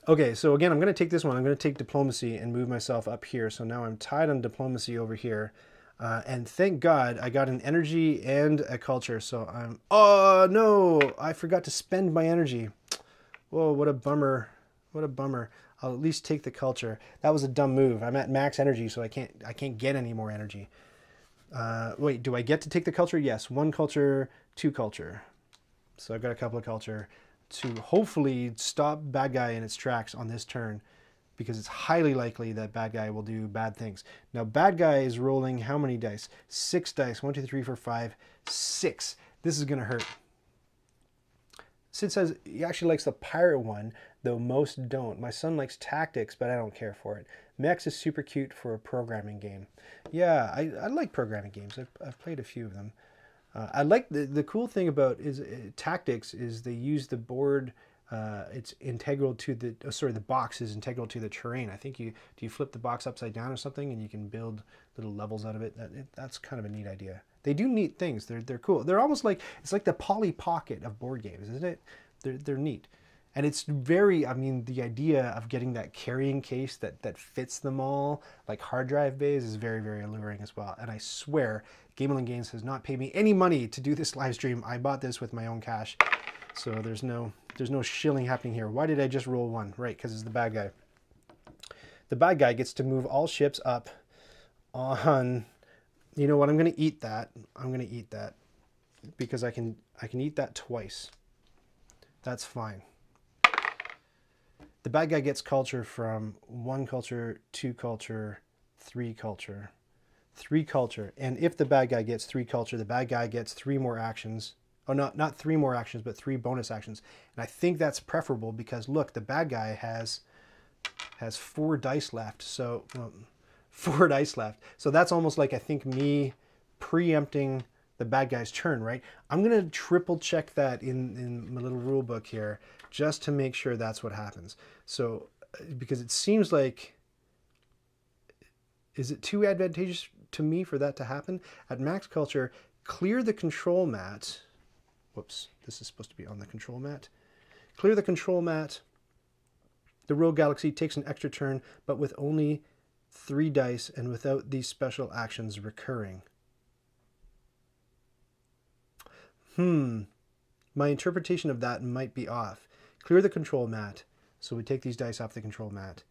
Speaker 1: Okay, so again, I'm going to take this one. I'm going to take diplomacy and move myself up here. So now I'm tied on diplomacy over here. And thank God I got an energy and a culture. So I'm... Oh, no! I forgot to spend my energy. Whoa, what a bummer. What a bummer. I'll at least take the culture. That was a dumb move. I'm at max energy, so I can't get any more energy. Wait, do I get to take the culture? Yes, 1 culture, 2 culture. So I've got a couple of culture to hopefully stop bad guy in its tracks on this turn, because it's highly likely that bad guy will do bad things. Now, bad guy is rolling how many dice? 6 dice. 1, 2, 3, 4, 5, 6. This is going to hurt. Sid says he actually likes the pirate one, though most don't. My son likes tactics, but I don't care for it. Mex is super cute for a programming game. Yeah, I like programming games. I've played a few of them. I like the cool thing about tactics is they use the board. It's integral to the the box is integral to the terrain. I think do you flip the box upside down or something, and you can build little levels out of it. That's kind of a neat idea. They do neat things. They're cool. They're almost like, it's like the Polly Pocket of board games, isn't it? They're neat. And it's very, I mean, the idea of getting that carrying case that fits them all, like hard drive bays, is very, very alluring as well. And I swear, Gamelin Games has not paid me any money to do this live stream. I bought this with my own cash. So there's no shilling happening here. Why did I just roll 1? Right, because it's the bad guy. The bad guy gets to move all ships up on... You know what? I'm going to eat that. I'm going to eat that because I can eat that twice. That's fine. The bad guy gets culture from 1 culture, 2 culture, 3 culture, 3 culture. And if the bad guy gets 3 culture, the bad guy gets 3 more actions. Oh, not 3 more actions, but 3 bonus actions. And I think that's preferable because, look, the bad guy has 4 dice left. So... 4 dice left. So that's almost like, I think, me preempting the bad guy's turn, right? I'm going to triple check that in my little rule book here just to make sure that's what happens. So, because it seems like, is it too advantageous to me for that to happen? At max culture, clear the control mat. Whoops, this is supposed to be on the control mat. Clear the control mat. The Rogue Galaxy takes an extra turn, but with only 3 dice and without these special actions recurring. My interpretation of that might be off. Clear the control mat. So we take these dice off the control mat.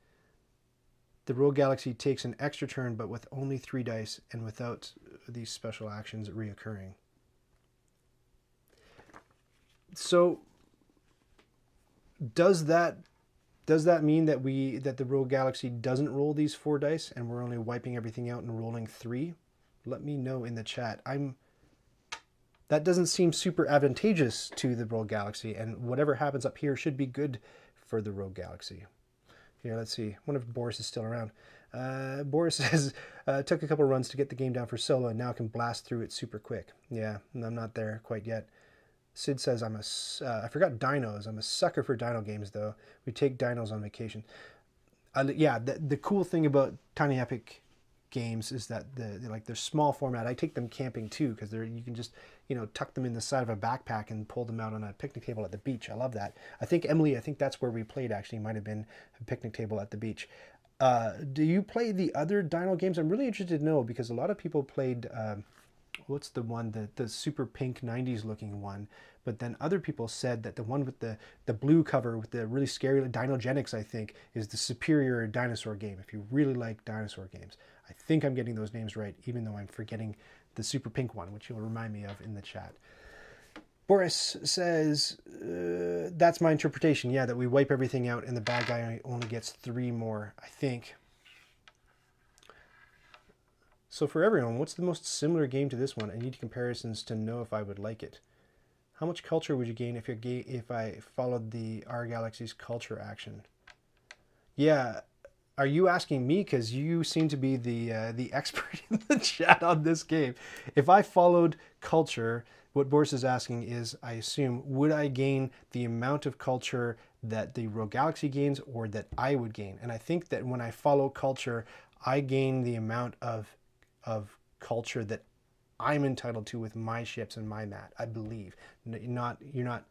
Speaker 1: The Rogue Galaxy takes an extra turn, but with only 3 dice and without these special actions reoccurring. So does that mean that the Rogue Galaxy doesn't roll these 4 dice and we're only wiping everything out and rolling 3? Let me know in the chat. That doesn't seem super advantageous to the Rogue Galaxy, and whatever happens up here should be good for the Rogue Galaxy. Here, let's see. I wonder if Boris is still around. Boris says, took a couple runs to get the game down for solo and now can blast through it super quick. Yeah, I'm not there quite yet. Sid says, I forgot dinos. I'm a sucker for dino games, though. We take dinos on vacation. Yeah, the cool thing about Tiny Epic games is that they're small format. I take them camping too because you can just tuck them in the side of a backpack and pull them out on a picnic table at the beach. I love that. I think that's where we played. Actually, might have been a picnic table at the beach. Do you play the other dino games? I'm really interested to know because a lot of people played. What's the one, the super pink 90s looking one, but then other people said that the one with the blue cover with the really scary Dinogenics, I think, is the superior dinosaur game if you really like dinosaur games. I think I'm getting those names right, even though I'm forgetting the super pink one, which you'll remind me of in the chat. Boris says, that's my interpretation, yeah, that we wipe everything out and the bad guy only gets 3 more, I think. So for everyone, what's the most similar game to this one? I need comparisons to know if I would like it. How much culture would you gain if I followed the R Galaxy's culture action? Yeah, are you asking me? Because you seem to be the expert in the chat on this game. If I followed culture, what Boris is asking is, I assume, would I gain the amount of culture that the Rogue Galaxy gains or that I would gain? And I think that when I follow culture, I gain the amount of culture that I'm entitled to with my ships and my mat, I believe. You're not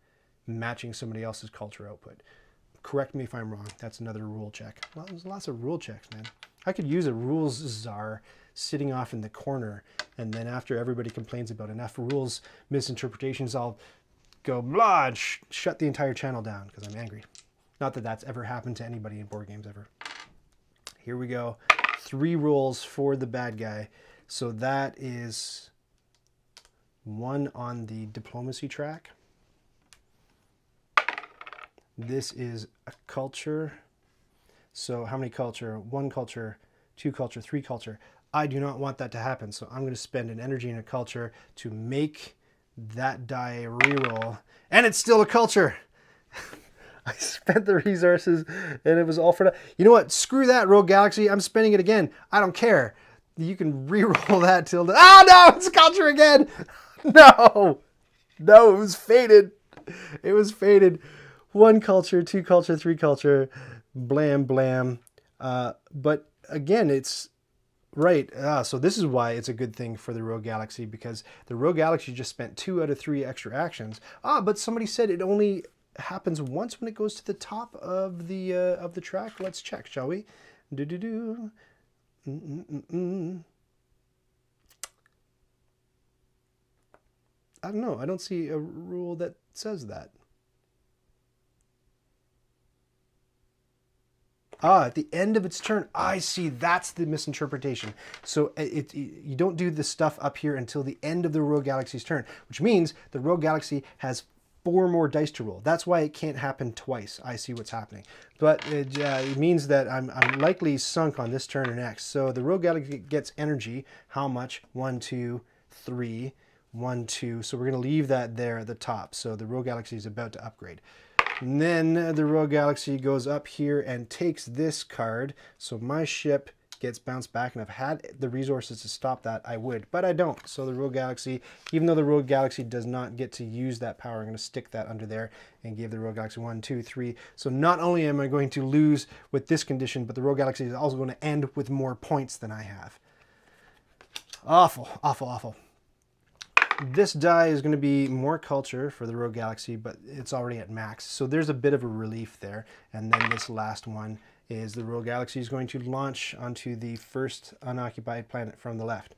Speaker 1: matching somebody else's culture output. Correct me if I'm wrong. That's another rule check. Well, there's lots of rule checks, man. I could use a rules czar sitting off in the corner, and then after everybody complains about enough rules misinterpretations, I'll go blah and shut the entire channel down because I'm angry. Not that that's ever happened to anybody in board games ever. Here we go. 3 rules for the bad guy. So that is 1 on the diplomacy track. This is a culture. So how many culture? 1 culture, 2 culture, 3 culture. I do not want that to happen. So I'm going to spend an energy in a culture to make that die reroll. And it's still a culture. I spent the resources and it was all for that. You know what? Screw that, Rogue Galaxy. I'm spending it again. I don't care. You can reroll that till the... Oh no, it's a culture again. No, it was fated. It was fated. 1 culture, 2 culture, 3 culture, blam, blam. But again, it's right. So this is why it's a good thing for the Rogue Galaxy, because the Rogue Galaxy just spent 2 out of 3 extra actions. But somebody said it only happens once when it goes to the top of the track. Let's check, shall we? I don't know. I don't see a rule that says that. At the end of its turn. I see. That's the misinterpretation. So you don't do the stuff up here until the end of the Rogue Galaxy's turn, which means the Rogue Galaxy has 4 more dice to roll. That's why it can't happen twice. I see what's happening. But it means that I'm likely sunk on this turn or next. So the Rogue Galaxy gets energy. How much? 1, 2, 3, 1, 2. So we're going to leave that there at the top. So the Rogue Galaxy is about to upgrade. And then the Rogue Galaxy goes up here and takes this card. So my ship gets bounced back, and if I had the resources to stop that, I would, but I don't. So the Rogue Galaxy, even though the Rogue Galaxy does not get to use that power, I'm going to stick that under there and give the Rogue Galaxy 1, 2, 3. So not only am I going to lose with this condition, but the Rogue Galaxy is also going to end with more points than I have. Awful, awful, awful. This die is going to be more culture for the Rogue Galaxy, but it's already at max. So there's a bit of a relief there. And then this last one is the Rogue Galaxy is going to launch onto the first unoccupied planet from the left.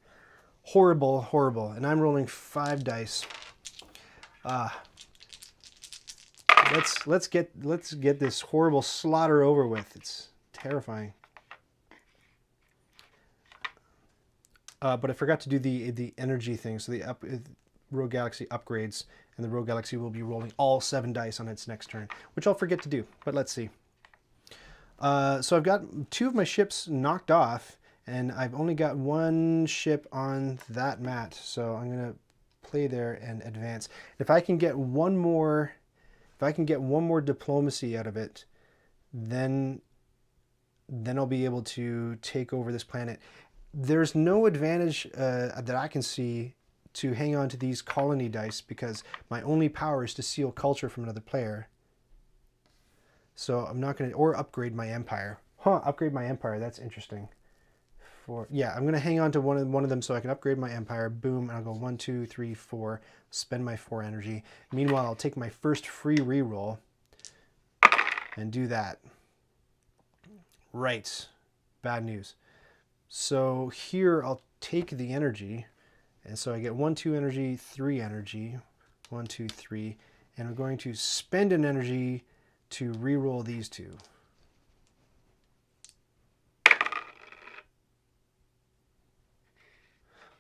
Speaker 1: Horrible, horrible. And I'm rolling 5 dice. Let's get this horrible slaughter over with. It's terrifying. But I forgot to do the energy thing. So the Rogue Galaxy upgrades, and the Rogue Galaxy will be rolling all 7 dice on its next turn, which I'll forget to do. But let's see. So I've got 2 of my ships knocked off, and I've only got 1 ship on that mat. So I'm gonna play there and advance. If I can get one more diplomacy out of it, then I'll be able to take over this planet. There's no advantage that I can see to hang on to these colony dice, because my only power is to steal culture from another player. So I'm not going to, or upgrade my empire. Upgrade my empire. That's interesting. Yeah, I'm going to hang on to one of them so I can upgrade my empire. Boom, and I'll go 1, 2, 3, 4. Spend my 4 energy. Meanwhile, I'll take my first free reroll and do that. Right. Bad news. So here I'll take the energy, and so I get 1, 2 energy, 3 energy, 1, 2, 3, and I'm going to spend an energy to reroll these 2.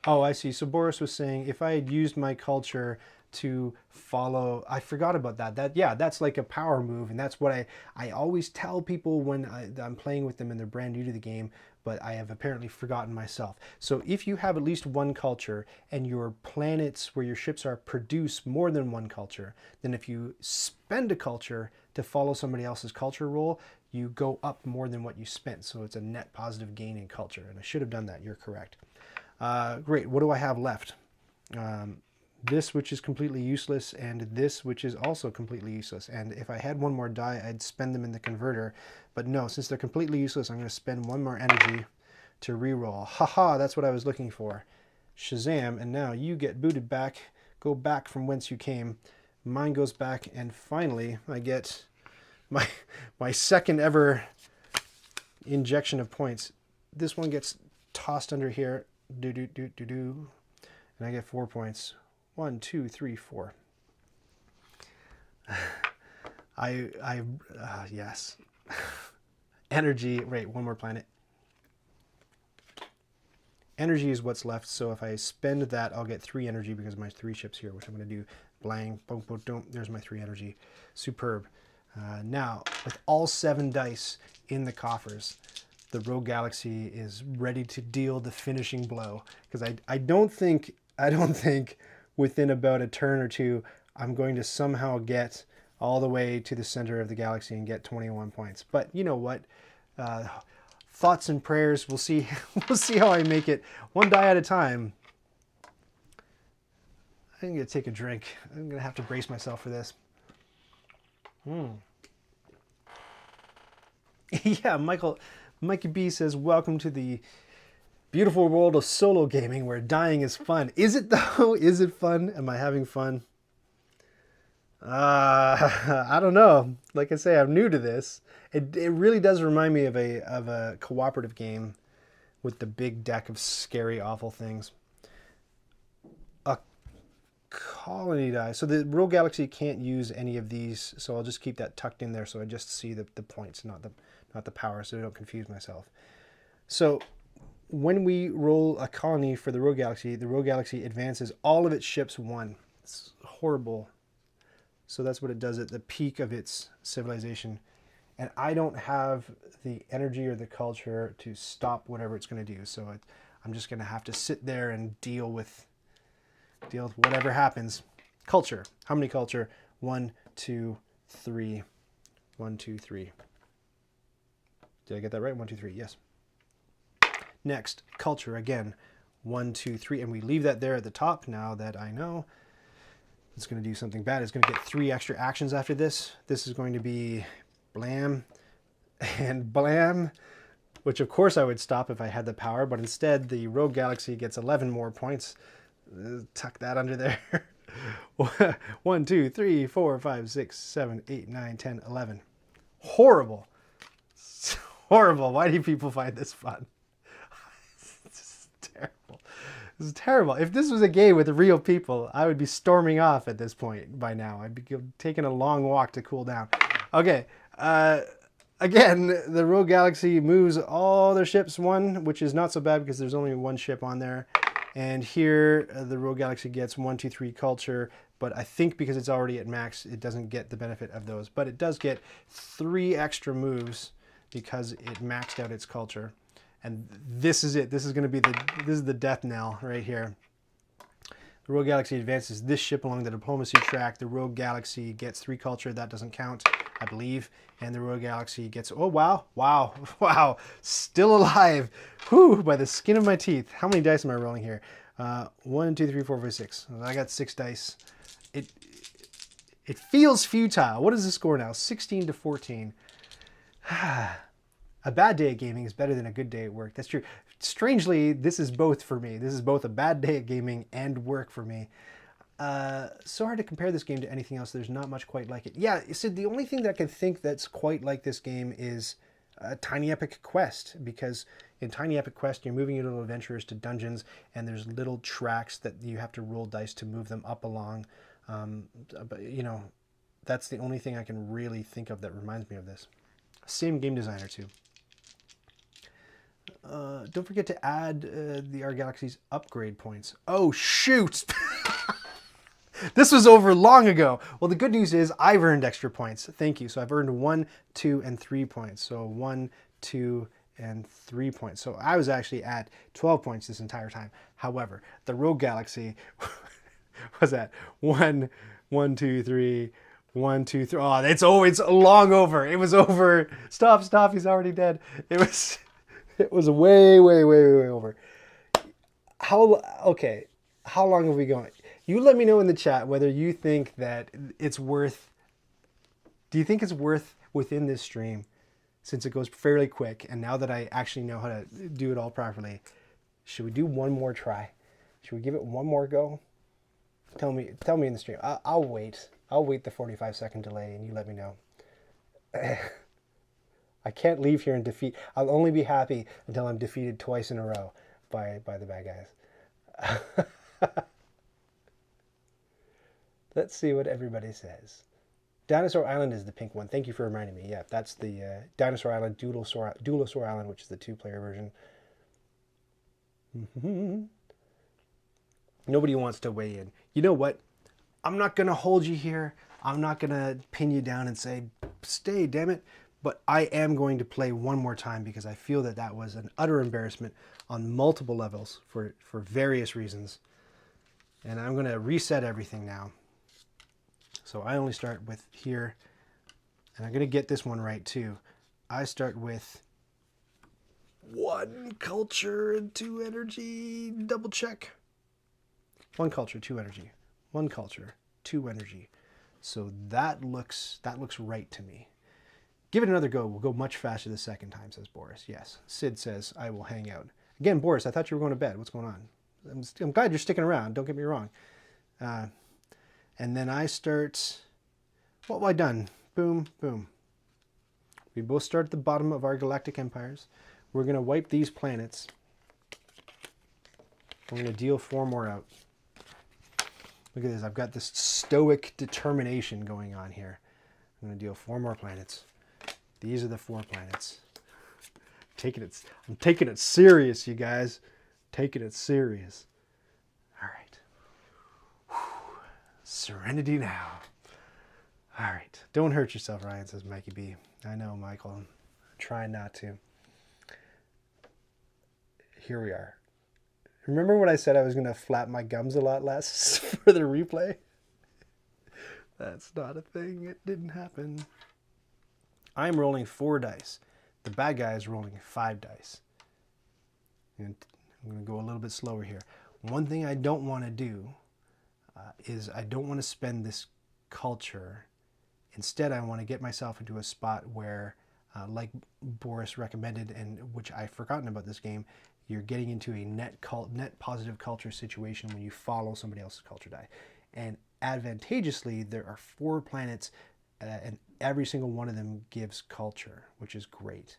Speaker 1: Oh, I see. So Boris was saying if I had used my culture to follow, I forgot about that. Yeah, that's like a power move, and that's what I always tell people when I'm playing with them and they're brand new to the game, but I have apparently forgotten myself. So if you have at least 1 culture and your planets where your ships are produce more than 1 culture, then if you spend a culture to follow somebody else's culture roll, you go up more than what you spent. So it's a net positive gain in culture, and I should have done that. You're correct. Great. What do I have left? This, which is completely useless, and this, which is also completely useless. And if I had 1 more die, I'd spend them in the converter. But no, since they're completely useless, I'm going to spend 1 more energy to reroll. Haha, that's what I was looking for. Shazam, and now you get booted back. Go back from whence you came. Mine goes back, and finally I get my second ever injection of points. This one gets tossed under here. Do do do do do, and I get 4 points. 1, 2, 3, 4. Yes. Energy. Wait, one more planet. Energy is what's left, so if I spend that, I'll get 3 energy because of my 3 ships here, which I'm going to do. Blang, boom, boom, boom. There's my 3 energy. Superb. Now, with all 7 dice in the coffers, the Rogue Galaxy is ready to deal the finishing blow. Because I don't think within about a turn or two, I'm going to somehow get all the way to the center of the galaxy and get 21 points. But you know what? Thoughts and prayers. We'll see. We'll see how I make it one die at a time. I'm gonna take a drink. I'm gonna have to brace myself for this. Yeah, Mikey B says, welcome to the beautiful world of solo gaming where dying is fun. Is it though? Is it fun? Am I having fun? I don't know. Like I say, I'm new to this. It really does remind me of a cooperative game with the big deck of scary, awful things. A colony die. So the Rogue Galaxy can't use any of these, so I'll just keep that tucked in there so I just see the points, not the power, so I don't confuse myself. So when we roll a colony for the Rogue Galaxy advances all of its ships 1. It's horrible. So that's what it does at the peak of its civilization. And I don't have the energy or the culture to stop whatever it's going to do. So I'm just going to have to sit there and deal with whatever happens. Culture. How many culture? 1, 2, 3. 1, 2, 3. Did I get that right? 1, 2, 3. Yes. Next, culture again. 1, 2, 3. And we leave that there at the top now that I know it's going to do something bad. It's going to get 3 extra actions after this. This is going to be blam and blam, which of course I would stop if I had the power, but instead the Rogue Galaxy gets 11 more points. Tuck that under there. 1, 2, 3, 4, 5, 6, 7, 8, 9, 10, 11. Horrible. It's horrible. Why do people find this fun? It's terrible. This is terrible. If this was a game with real people, I would be storming off at this point by now. I'd be taking a long walk to cool down. Okay. Again, the Rogue Galaxy moves all their ships 1, which is not so bad because there's only 1 ship on there. And here, the Rogue Galaxy gets 1, 2, 3 culture. But I think because it's already at max, it doesn't get the benefit of those. But it does get 3 extra moves because it maxed out its culture. And this is it. This is going to be the death knell right here. The Rogue Galaxy advances this ship along the diplomacy track. The Rogue Galaxy gets 3 culture. That doesn't count, I believe. And the Rogue Galaxy gets, oh, wow, wow, wow, still alive. Whew, by the skin of my teeth. How many dice am I rolling here? 1, 2, 3, 4, 5, 6. I got 6 dice. It feels futile. What is the score now? 16 to 14. A bad day at gaming is better than a good day at work. That's true. Strangely, this is both for me. This is both a bad day at gaming and work for me. So hard to compare this game to anything else. There's not much quite like it. Yeah, so the only thing that I can think that's quite like this game is Tiny Epic Quest, because in Tiny Epic Quest, you're moving your little adventurers to dungeons, and there's little tracks that you have to roll dice to move them up along. But, you know, that's the only thing I can really think of that reminds me of this. Same game designer, too. Don't forget to add our Galaxy's upgrade points. Oh, shoot! This was over long ago. Well, the good news is I've earned extra points. Thank you. So I've earned 1, 2, and 3 points. So 1, 2, and 3 points. So I was actually at 12 points this entire time. However, the Rogue Galaxy was at 1, 1, 2, 3, 1, 2, 3. Oh, it's long over. It was over. Stop. He's already dead. It was way over. How long have we gone? You let me know in the chat whether you think that it's worth. Do you think it's worth within this stream, since it goes fairly quick, and now that I actually know how to do it all properly, should we do one more try? Should we give it one more go? Tell me in the stream. I'll wait. I'll wait the 45-second delay, and you let me know. I can't leave here in defeat. I'll only be happy until I'm defeated twice in a row by the bad guys. Let's see what everybody says. Dinosaur Island is the pink one. Thank you for reminding me. Yeah, that's the Dinosaur Island, Dulosaur Island, which is the 2-player version. Nobody wants to weigh in. You know what? I'm not going to hold you here. I'm not going to pin you down and say, stay, damn it. But I am going to play one more time because I feel that that was an utter embarrassment on multiple levels for various reasons. And I'm going to reset everything now. So I only start with here. And I'm going to get this one right too. I start with 1 culture and 2 energy. Double check. 1 culture, 2 energy. 1 culture, 2 energy. So that looks right to me. Give it another go. We'll go much faster the second time, says Boris. Yes. Sid says, I will hang out. Again, Boris, I thought you were going to bed. What's going on? I'm glad you're sticking around. Don't get me wrong. And then I start... What have I done? Boom, boom. We both start at the bottom of our galactic empires. We're going to wipe these planets. We're going to deal 4 more out. Look at this. I've got this stoic determination going on here. I'm going to deal 4 more planets. These are the 4 planets. I'm taking it serious, you guys. Taking it serious. All right. Whew. Serenity now. All right. Don't hurt yourself, Ryan, says Mikey B. I know, Michael. I'm trying not to. Here we are. Remember when I said I was going to flap my gums a lot less for the replay? That's not a thing. It didn't happen. I'm rolling 4 dice. The bad guy is rolling 5 dice. And I'm going to go a little bit slower here. One thing I don't want to do is I don't want to spend this culture. Instead, I want to get myself into a spot where, like Boris recommended, and which I've forgotten about this game, you're getting into a net positive culture situation when you follow somebody else's culture die. And advantageously, there are 4 planets, and every single one of them gives culture, which is great.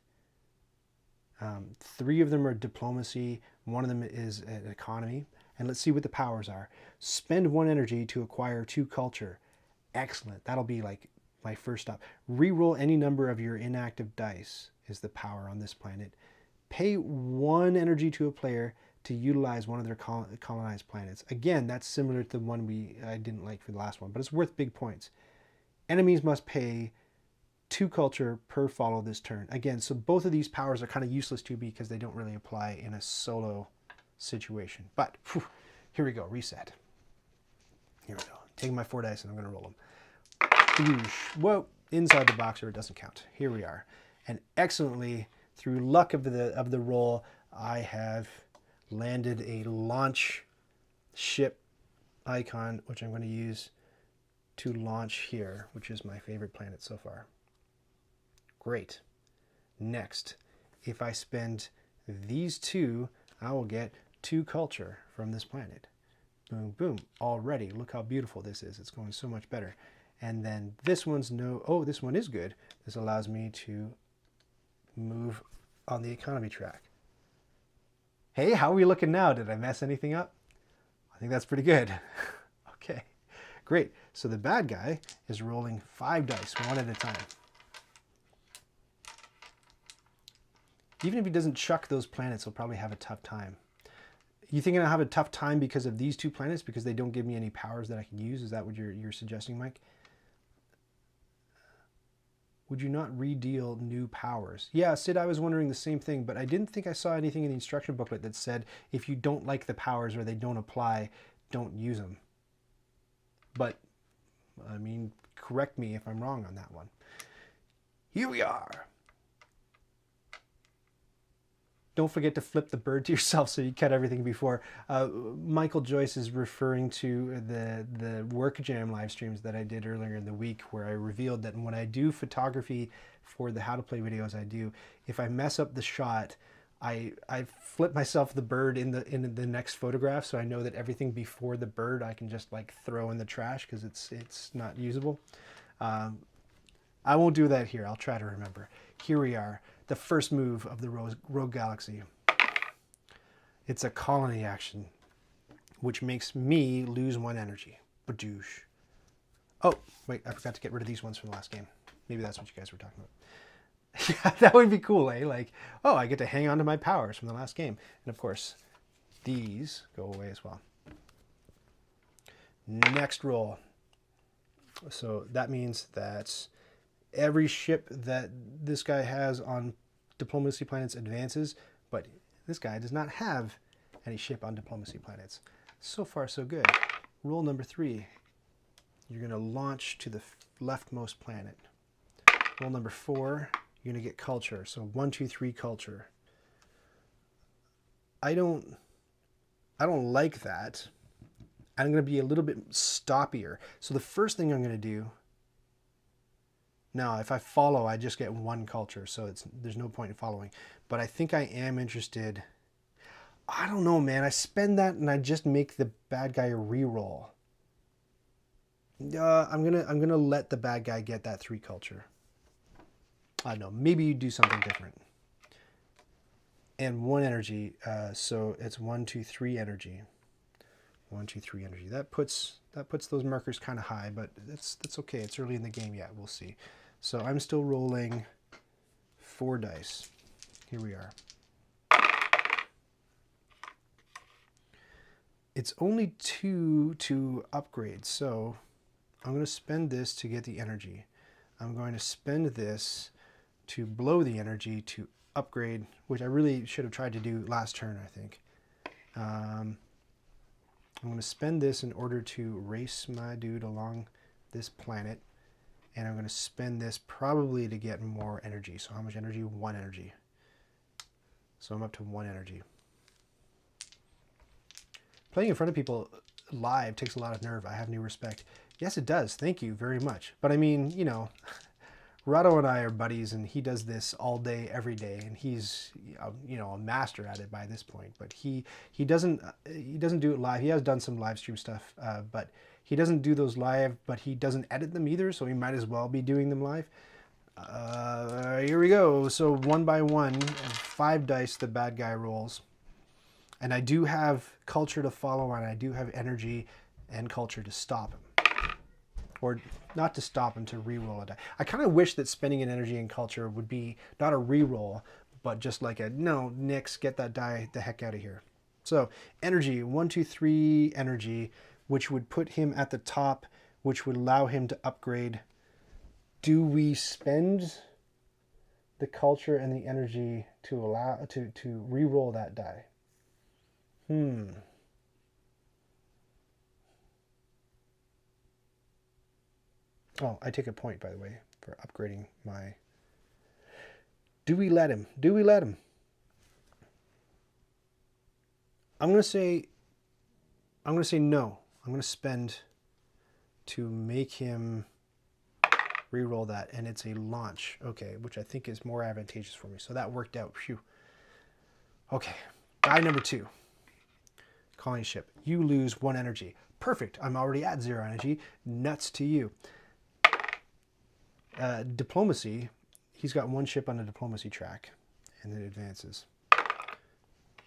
Speaker 1: 3 of them are diplomacy, 1 of them is an economy, and let's see what the powers are. Spend 1 energy to acquire 2 culture. Excellent. That'll be like my first stop. Reroll any number of your inactive dice is the power on this planet. Pay 1 energy to a player to utilize one of their colonized planets. Again, that's similar to the one I didn't like for the last one, but it's worth big points. Enemies must pay 2 culture per follow this turn. Again, so both of these powers are kind of useless to me because they don't really apply in a solo situation. But whew, here we go, reset. Here we go. Taking my 4 dice and I'm going to roll them. Whoa, inside the box or it doesn't count. Here we are. And excellently, through luck of the roll, I have landed a launch ship icon, which I'm going to use to launch here, which is my favorite planet so far. Great. Next, if I spend these 2, I will get 2 culture from this planet. Boom, boom. Already, look how beautiful this is. It's going so much better. And then this one's oh, this one is good. This allows me to move on the economy track. Hey, how are we looking now? Did I mess anything up? I think that's pretty good. Okay, great. So the bad guy is rolling 5 dice, 1 at a time. Even if he doesn't chuck those planets, he'll probably have a tough time. You think I'll have a tough time because of these 2 planets, because they don't give me any powers that I can use? Is that what you're suggesting, Mike? Would you not redeal new powers? Yeah, Sid, I was wondering the same thing, but I didn't think I saw anything in the instruction booklet that said if you don't like the powers or they don't apply, don't use them. But, I mean, correct me if I'm wrong on that one. Here we are. Don't forget to flip the bird to yourself so you cut everything before. Michael Joyce is referring to the Work Jam live streams that I did earlier in the week, where I revealed that when I do photography for the How to Play videos I do, if I mess up the shot, I flip myself the bird in the next photograph, so I know that everything before the bird I can just like throw in the trash because it's not usable. I won't do that here. I'll try to remember. Here we are, the first move of the Rogue Galaxy. It's a colony action, which makes me lose 1 energy. Badoosh. Oh, wait, I forgot to get rid of these ones from the last game. Maybe that's what you guys were talking about. Yeah, that would be cool, eh? Like, oh, I get to hang on to my powers from the last game. And of course, these go away as well. Next roll. So that means that every ship that this guy has on diplomacy planets advances, but this guy does not have any ship on diplomacy planets. So far, so good. Rule number 3. You're going to launch to the leftmost planet. Rule number 4, you're going to get culture. So 1, 2, 3 culture. I don't like that. I'm going to be a little bit stoppier. So the first thing I'm going to do, now if I follow, I just get 1 culture, so there's no point in following. But I think I am interested. I don't know, man. I spend that and I just make the bad guy a reroll. I'm gonna let the bad guy get that 3 culture. I don't know. Maybe you do something different. And 1 energy. So it's 1, 2, 3 energy. 1, 2, 3 energy. That puts those markers kind of high, but that's okay. It's early in the game yet. We'll see. So I'm still rolling 4 dice. Here we are. It's only 2 to upgrade, so I'm going to spend this to get the energy. I'm going to spend this to blow the energy to upgrade, which I really should have tried to do last turn, I think. I'm going to spend this in order to race my dude along this planet, and I'm going to spend this probably to get more energy. So how much energy? 1 energy. So I'm up to 1 energy. Playing in front of people live takes a lot of nerve. I have new respect. Yes, it does. Thank you very much. But I mean, you know, Rado and I are buddies, and he does this all day, every day, and he's, you know, a master at it by this point. But he doesn't do it live. He has done some live stream stuff, but he doesn't do those live. But he doesn't edit them either, so he might as well be doing them live. Here we go. So 1 by 1, 5 dice the bad guy rolls. And I do have culture to follow on. I do have energy and culture to stop him. Or not to stop him, to re-roll a die. I kind of wish that spending an energy and culture would be not a re-roll, but just like a, no, nix, get that die the heck out of here. So energy, 1, 2, 3 energy, which would put him at the top, which would allow him to upgrade. Do we spend the culture and the energy to allow to re-roll that die? Oh, I take a point, by the way, for upgrading my... Do we let him? Do we let him? I'm going to say no. I'm going to spend to make him re-roll that, and it's a launch. Okay, which I think is more advantageous for me. So that worked out. Phew. Okay, die number 2. Colony ship. You lose 1 energy. Perfect. I'm already at 0 energy. Nuts to you. Diplomacy. He's got 1 ship on the diplomacy track, and it advances.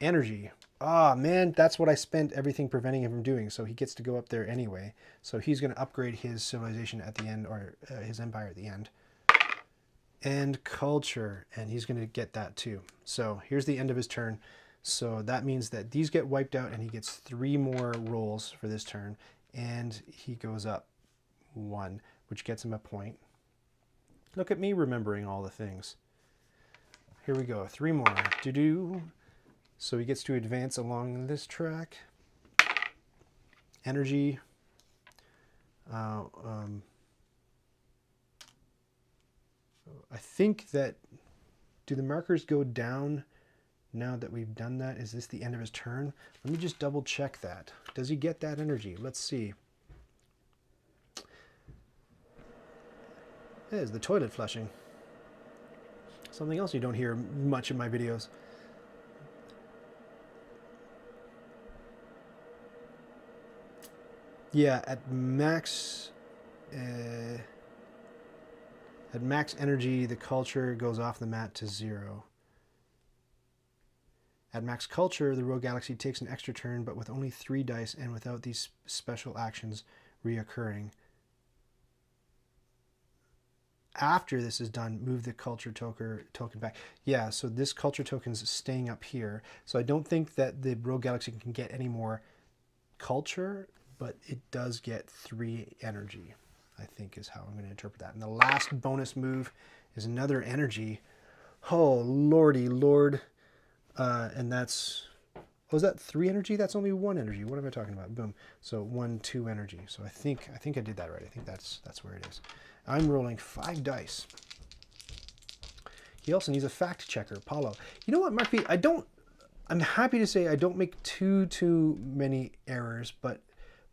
Speaker 1: Energy. Ah, man, that's what I spent everything preventing him from doing, so he gets to go up there anyway. So he's going to upgrade his civilization at the end, or his empire at the end. And culture, and he's going to get that too. So here's the end of his turn. So that means that these get wiped out, and he gets 3 more rolls for this turn, and he goes up 1, which gets him a point. Look at me remembering all the things. Here we go, 3 more. So he gets to advance along this track. Energy. I think that, do the markers go down now that we've done that? Is this the end of his turn? Let me just double check that. Does he get that energy? Let's see. There's the toilet flushing. Something else you don't hear much in my videos. Yeah, at max energy, the culture goes off the mat to 0. At max culture, the Rogue Galaxy takes an extra turn, but with only 3 dice and without these special actions reoccurring. After this is done, move the culture token back. Yeah, so this culture token's staying up here. So I don't think that the Rogue Galaxy can get any more culture, but it does get 3 energy, I think is how I'm going to interpret that. And the last bonus move is another energy. Oh, lordy lord. And that's, was that 3 energy? That's only 1 energy. What am I talking about? Boom. So 1, 2 energy. So I think I did that right. I think that's where it is. I'm rolling 5 dice. He also needs a fact checker, Paulo. You know what, Mark B? I'm happy to say I don't make too many errors, but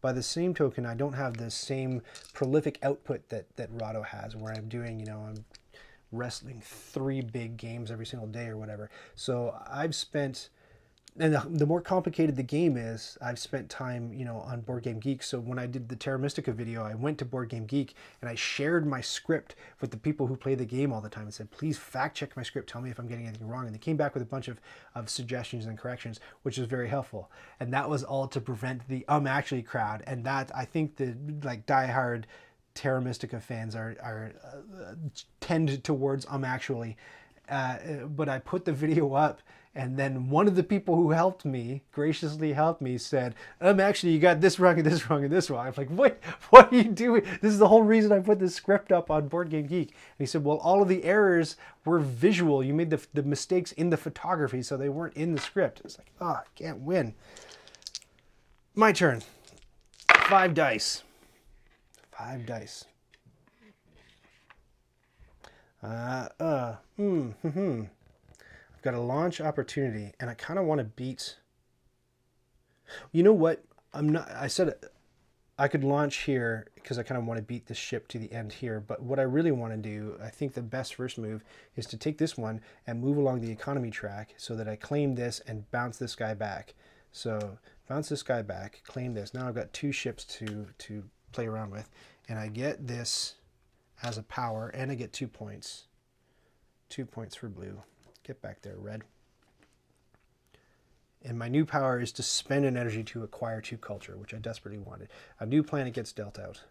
Speaker 1: by the same token, I don't have the same prolific output that Rado has, where I'm doing, I'm wrestling 3 big games every single day or whatever. So I've spent, and the more complicated the game is, I've spent time, on Board Game Geek. So when I did the Terra Mystica video, I went to Board Game Geek and I shared my script with the people who play the game all the time and said, please fact check my script, tell me if I'm getting anything wrong. And they came back with a bunch of suggestions and corrections, which was very helpful. And that was all to prevent the actually crowd. And that, I think the diehard Terra Mystica fans tend towards actually. But I put the video up, and then one of the people who graciously helped me, said, actually, you got this wrong and this wrong and this wrong. I'm like, what are you doing? This is the whole reason I put this script up on Board Game Geek. And he said, well, all of the errors were visual. You made the mistakes in the photography, so they weren't in the script. It's like, I can't win. My turn. 5 dice. 5 dice. I've got a launch opportunity, and I kind of want to beat. You know what? I said I could launch here because I kind of want to beat the ship to the end here. But what I really want to do, I think the best first move is to take this one and move along the economy track so that I claim this and bounce this guy back. So bounce this guy back, claim this. Now I've got 2 ships to play around with, and I get this as a power, and I get 2 points. 2 points for blue. Get back there, red. And my new power is to spend an energy to acquire 2 culture, which I desperately wanted. A new planet gets dealt out,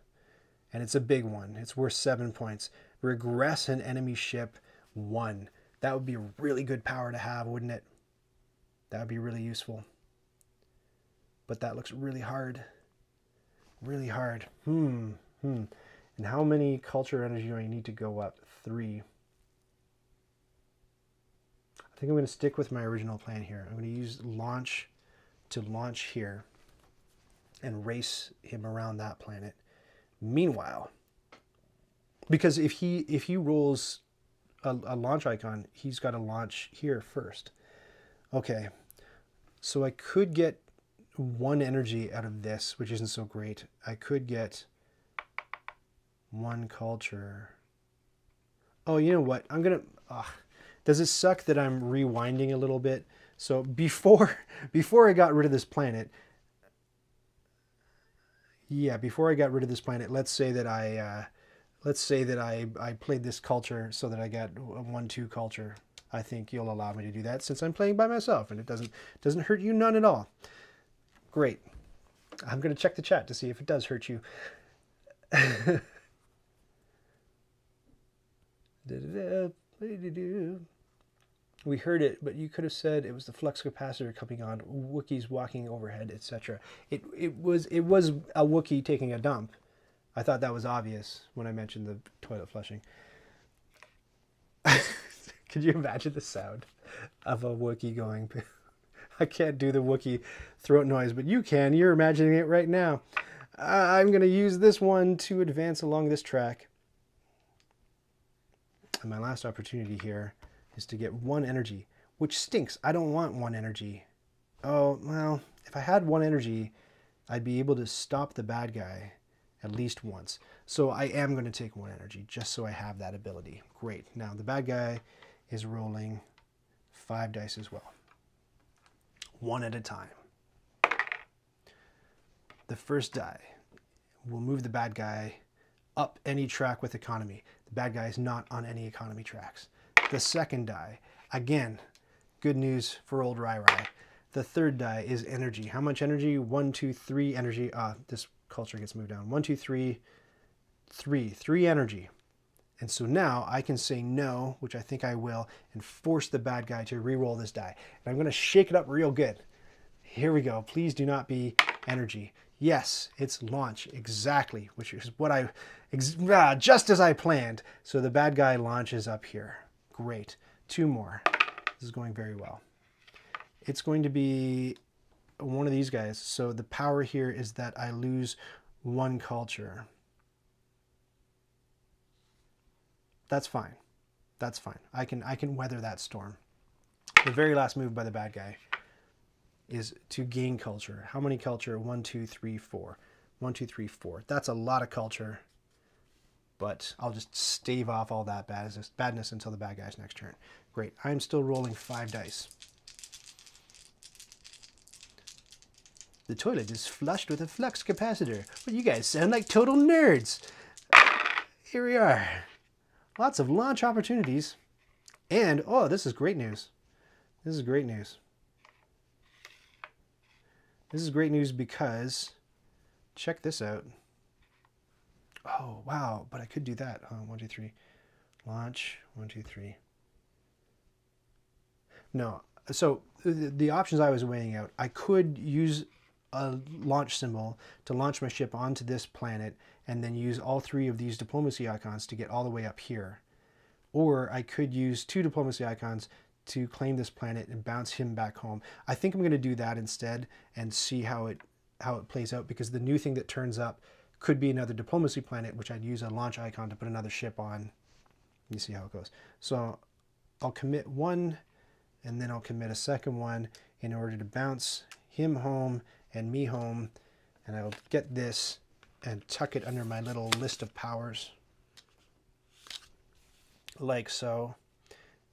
Speaker 1: and it's a big one. It's worth 7 points. Regress an enemy ship 1. That would be a really good power to have, wouldn't it? That would be really useful. But that looks really hard. Really hard. And how many culture energy do I need to go up? 3. I think I'm going to stick with my original plan here. I'm going to use launch to launch here and race him around that planet. Meanwhile, because if he rolls a launch icon, he's got to launch here first. Okay, so I could get 1 energy out of this, which isn't so great. I could get 1 culture. Oh, you know what? I'm going to... Does it suck that I'm rewinding a little bit? So before I got rid of this planet, let's say that I played this culture so that I got a 1-2 culture. I think you'll allow me to do that since I'm playing by myself, and it doesn't hurt you none at all. Great. I'm going to check the chat to see if it does hurt you. We heard it, but you could have said it was the flux capacitor coming on, Wookiees walking overhead, etc. It was a Wookiee taking a dump. I thought that was obvious when I mentioned the toilet flushing. Could you imagine the sound of a Wookiee going? I can't do the Wookiee throat noise, but you can. You're imagining it right now. I'm going to use this one to advance along this track. And my last opportunity here is to get 1 energy, which stinks. I don't want 1 energy. Oh, well, if I had 1 energy, I'd be able to stop the bad guy at least once. So I am going to take 1 energy just so I have that ability. Great. Now the bad guy is rolling 5 dice as well. 1 at a time. The first die will move the bad guy up any track with economy. The bad guy is not on any economy tracks. The second die, again, good news for old Rai Rai. The third die is energy. How much energy? 1, 2, 3 energy. This culture gets moved down. 1, 2, 3, 3 energy. And so now I can say no, which I think I will, and force the bad guy to re-roll this die. And I'm going to shake it up real good. Here we go. Please do not be energy. Yes, it's launch. Exactly, which is what just as I planned. So the bad guy launches up here. Great. 2 more. This is going very well. It's going to be one of these guys. So the power here is that I lose 1 culture. That's fine. That's fine. I can weather that storm. The very last move by the bad guy is to gain culture. How many culture? 1, 2, 3, 4. 1, 2, 3, 4. That's a lot of culture. But I'll just stave off all that badness until the bad guy's next turn. Great. I'm still rolling 5 dice. The toilet is flushed with a flux capacitor. Well, you guys sound like total nerds. Here we are. Lots of launch opportunities. And, oh, this is great news. This is great news. This is great news because, check this out. Oh, wow, but I could do that. 1, 2, 3. Launch, 1, 2, 3. No, so the options I was weighing out, I could use a launch symbol to launch my ship onto this planet and then use all 3 of these diplomacy icons to get all the way up here. Or I could use 2 diplomacy icons to claim this planet and bounce him back home. I think I'm going to do that instead and see how it plays out, because the new thing that turns up could be another diplomacy planet, which I'd use a launch icon to put another ship on. You see how it goes. So I'll commit 1 and then I'll commit a second one in order to bounce him home and me home, and I'll get this and tuck it under my little list of powers like so,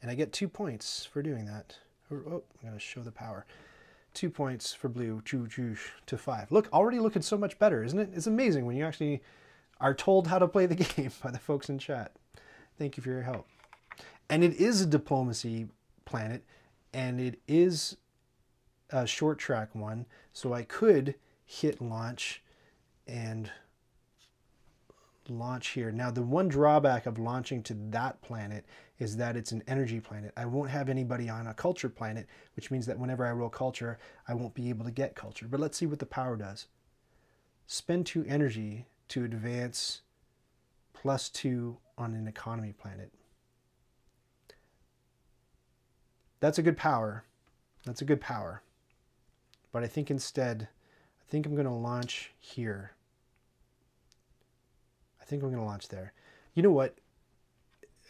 Speaker 1: and I get 2 points for doing that. Oh, I'm going to show the power. 2 points for blue, to 5. Look, already looking so much better, isn't it? It's amazing when you actually are told how to play the game by the folks in chat. Thank you for your help. And it is a diplomacy planet, and it is a short track one, so I could hit launch and launch here. Now, the one drawback of launching to that planet is that it's an energy planet. I won't have anybody on a culture planet, which means that whenever I roll culture, I won't be able to get culture. But let's see what the power does. Spend 2 energy to advance +2 on an economy planet. That's a good power. That's a good power. But I think instead, I think I'm going to launch here. I think I'm going to launch there. You know what?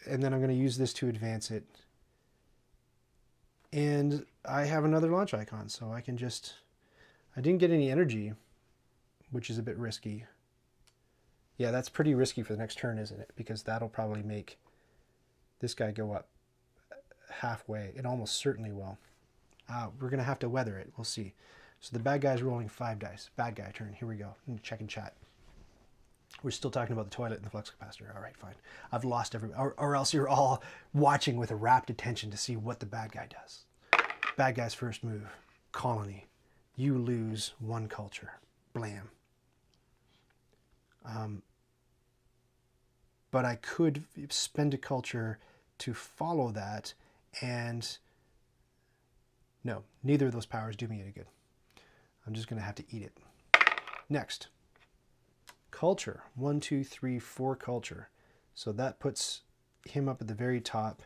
Speaker 1: And then I'm going to use this to advance it. And I have another launch icon, so I can just... I didn't get any energy, which is a bit risky. Yeah, that's pretty risky for the next turn, isn't it? Because that'll probably make this guy go up halfway. It almost certainly will. We're going to have to weather it. We'll see. So the bad guy's rolling 5 dice. Bad guy turn. Here we go. Check in chat. We're still talking about the toilet and the flux capacitor. All right, fine. I've lost everybody. Or else you're all watching with a rapt attention to see what the bad guy does. Bad guy's first move. Colony. You lose 1 culture. Blam. But I could spend a culture to follow that, and no, neither of those powers do me any good. I'm just going to have to eat it. Next. Culture. 1, 2, 3, 4 culture. So that puts him up at the very top,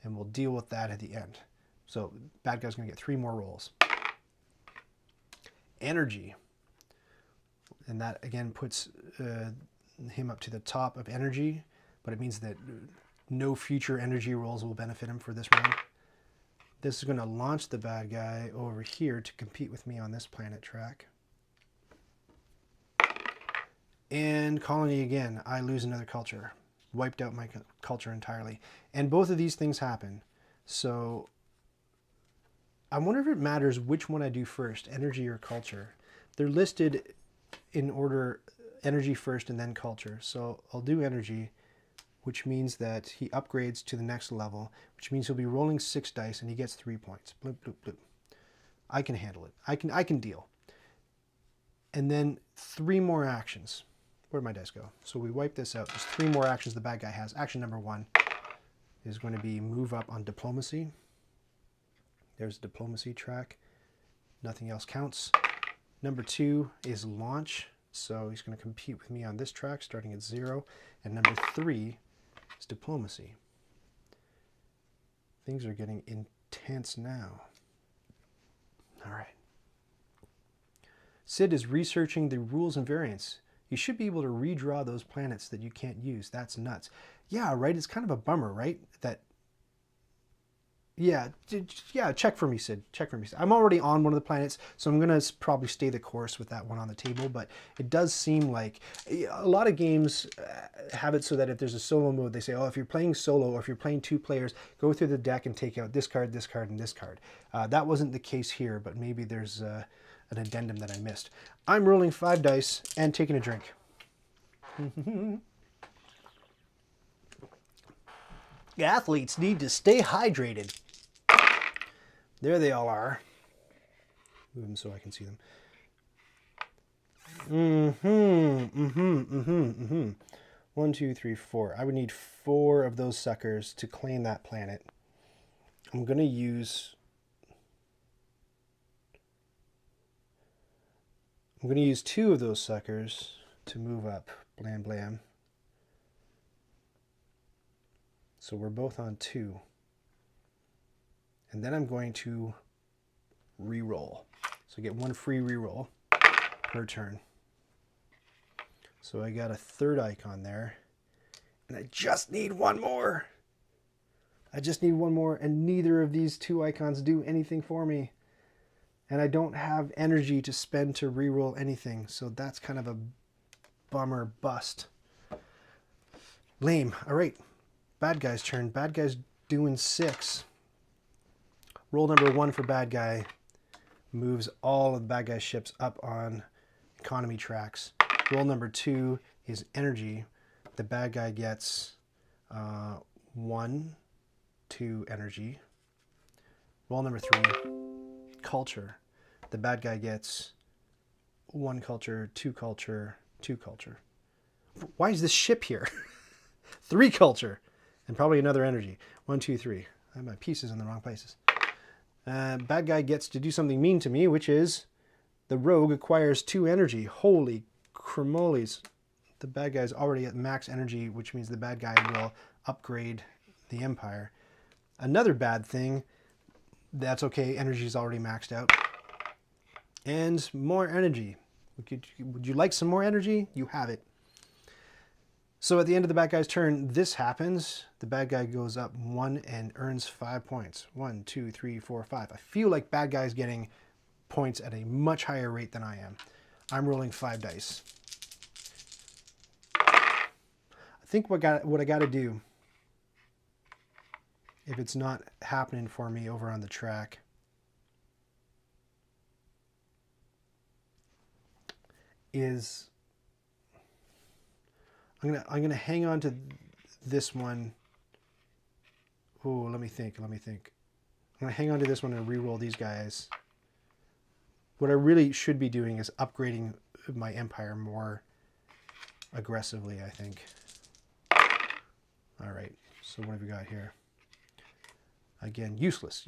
Speaker 1: and we'll deal with that at the end. So bad guy's going to get 3 more rolls. Energy. And that again puts him up to the top of energy, but it means that no future energy rolls will benefit him for this round. This is going to launch the bad guy over here to compete with me on this planet track. And colony again, I lose another culture. Wiped out my culture entirely. And both of these things happen. So I wonder if it matters which one I do first, energy or culture. They're listed in order energy first and then culture. So I'll do energy, which means that he upgrades to the next level, which means he'll be rolling 6 dice and he gets 3 points. Bloop, bloop, bloop. I can handle it. I can deal. And then 3 more actions. Where'd my dice go? So we wipe this out. There's 3 more actions the bad guy has. Action number 1 is going to be move up on diplomacy. There's a diplomacy track. Nothing else counts. Number 2 is launch. So he's going to compete with me on this track starting at 0. And number 3 is diplomacy. Things are getting intense now. All right. Sid is researching the rules and variants. You should be able to redraw those planets that you can't use. That's nuts. Yeah, right? It's kind of a bummer, right? That, yeah, check for me, Sid. Check for me. I'm already on one of the planets, so I'm going to probably stay the course with that one on the table, but it does seem like a lot of games have it so that if there's a solo mode, they say, oh, if you're playing solo or if you're playing 2 players, go through the deck and take out this card, and this card. That wasn't the case here, but maybe there's an addendum that I missed. I'm rolling 5 dice and taking a drink. Athletes need to stay hydrated. There they all are. Move them so I can see them. 1, 2, 3, 4. I would need 4 of those suckers to claim that planet. I'm going to use 2 of those suckers to move up. Blam, blam. So we're both on 2. And then I'm going to re-roll. So I get 1 free re-roll per turn. So I got a 3rd icon there. And I just need 1 more. I just need 1 more, and neither of these 2 icons do anything for me. And I don't have energy to spend to re-roll anything. So that's kind of a bummer bust. Lame. All right. Bad guy's turn. Bad guy's doing 6. Roll number 1 for bad guy moves all of the bad guy's ships up on economy tracks. Roll number 2 is energy. The bad guy gets 1, 2 energy. Roll number 3, culture. The bad guy gets 1 culture, 2 culture, 2 culture. Why is this ship here? 3 culture. And probably another energy. 1, 2, 3. I have my pieces in the wrong places. Bad guy gets to do something mean to me, which is the rogue acquires 2 energy. Holy cremoles. The bad guy's already at max energy, which means the bad guy will upgrade the empire. Another bad thing, that's okay, energy's already maxed out. And more energy. Would you like some more energy? You have it. So at the end of the bad guy's turn, this happens. The bad guy goes up 1 and earns 5 points. 1, 2, 3, 4, 5. I feel like bad guy's getting points at a much higher rate than I am. I'm rolling 5 dice. I think what I got to do, if it's not happening for me over on the track, is I'm gonna hang on to this one. Oh, let me think. I'm gonna hang on to this one and re-roll these guys. What I really should be doing is upgrading my empire more aggressively, I think. All right, so what have we got here? Again, useless.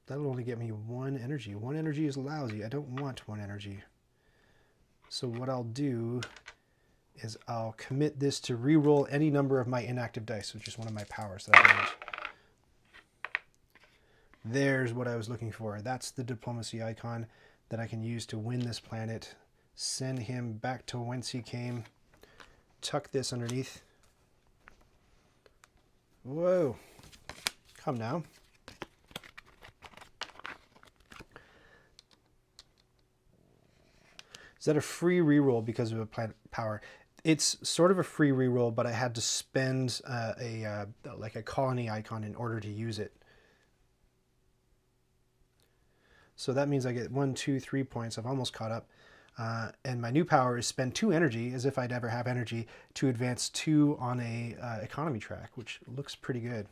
Speaker 1: That'll only get me 1 energy. 1 energy is lousy. I don't want 1 energy. So what I'll do is I'll commit this to re-roll any number of my inactive dice, which is one of my powers that I use. There's what I was looking for. That's the diplomacy icon that I can use to win this planet. Send him back to whence he came. Tuck this underneath. Whoa. Come now. Is that a free reroll because of a planet power? It's sort of a free reroll, but I had to spend like a colony icon in order to use it. So that means I get 1, 2, 3 points. I've almost caught up. And my new power is spend 2 energy, as if I'd ever have energy, to advance 2 on a economy track, which looks pretty good.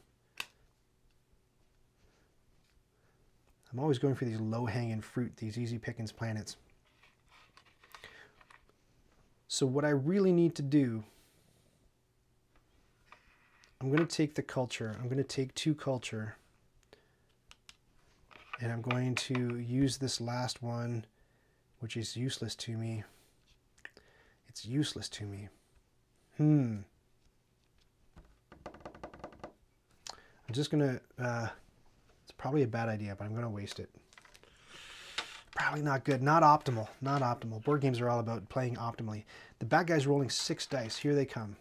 Speaker 1: I'm always going for these low-hanging fruit, these easy pickings planets. So what I really need to do, I'm going to take the culture. I'm going to take 2 culture. And I'm going to use this last one, which is useless to me. It's useless to me. I'm just going to... it's probably a bad idea, but I'm going to waste it. Probably not good. Not optimal. Not optimal. Board games are all about playing optimally. The bad guy's rolling 6 dice. Here they come.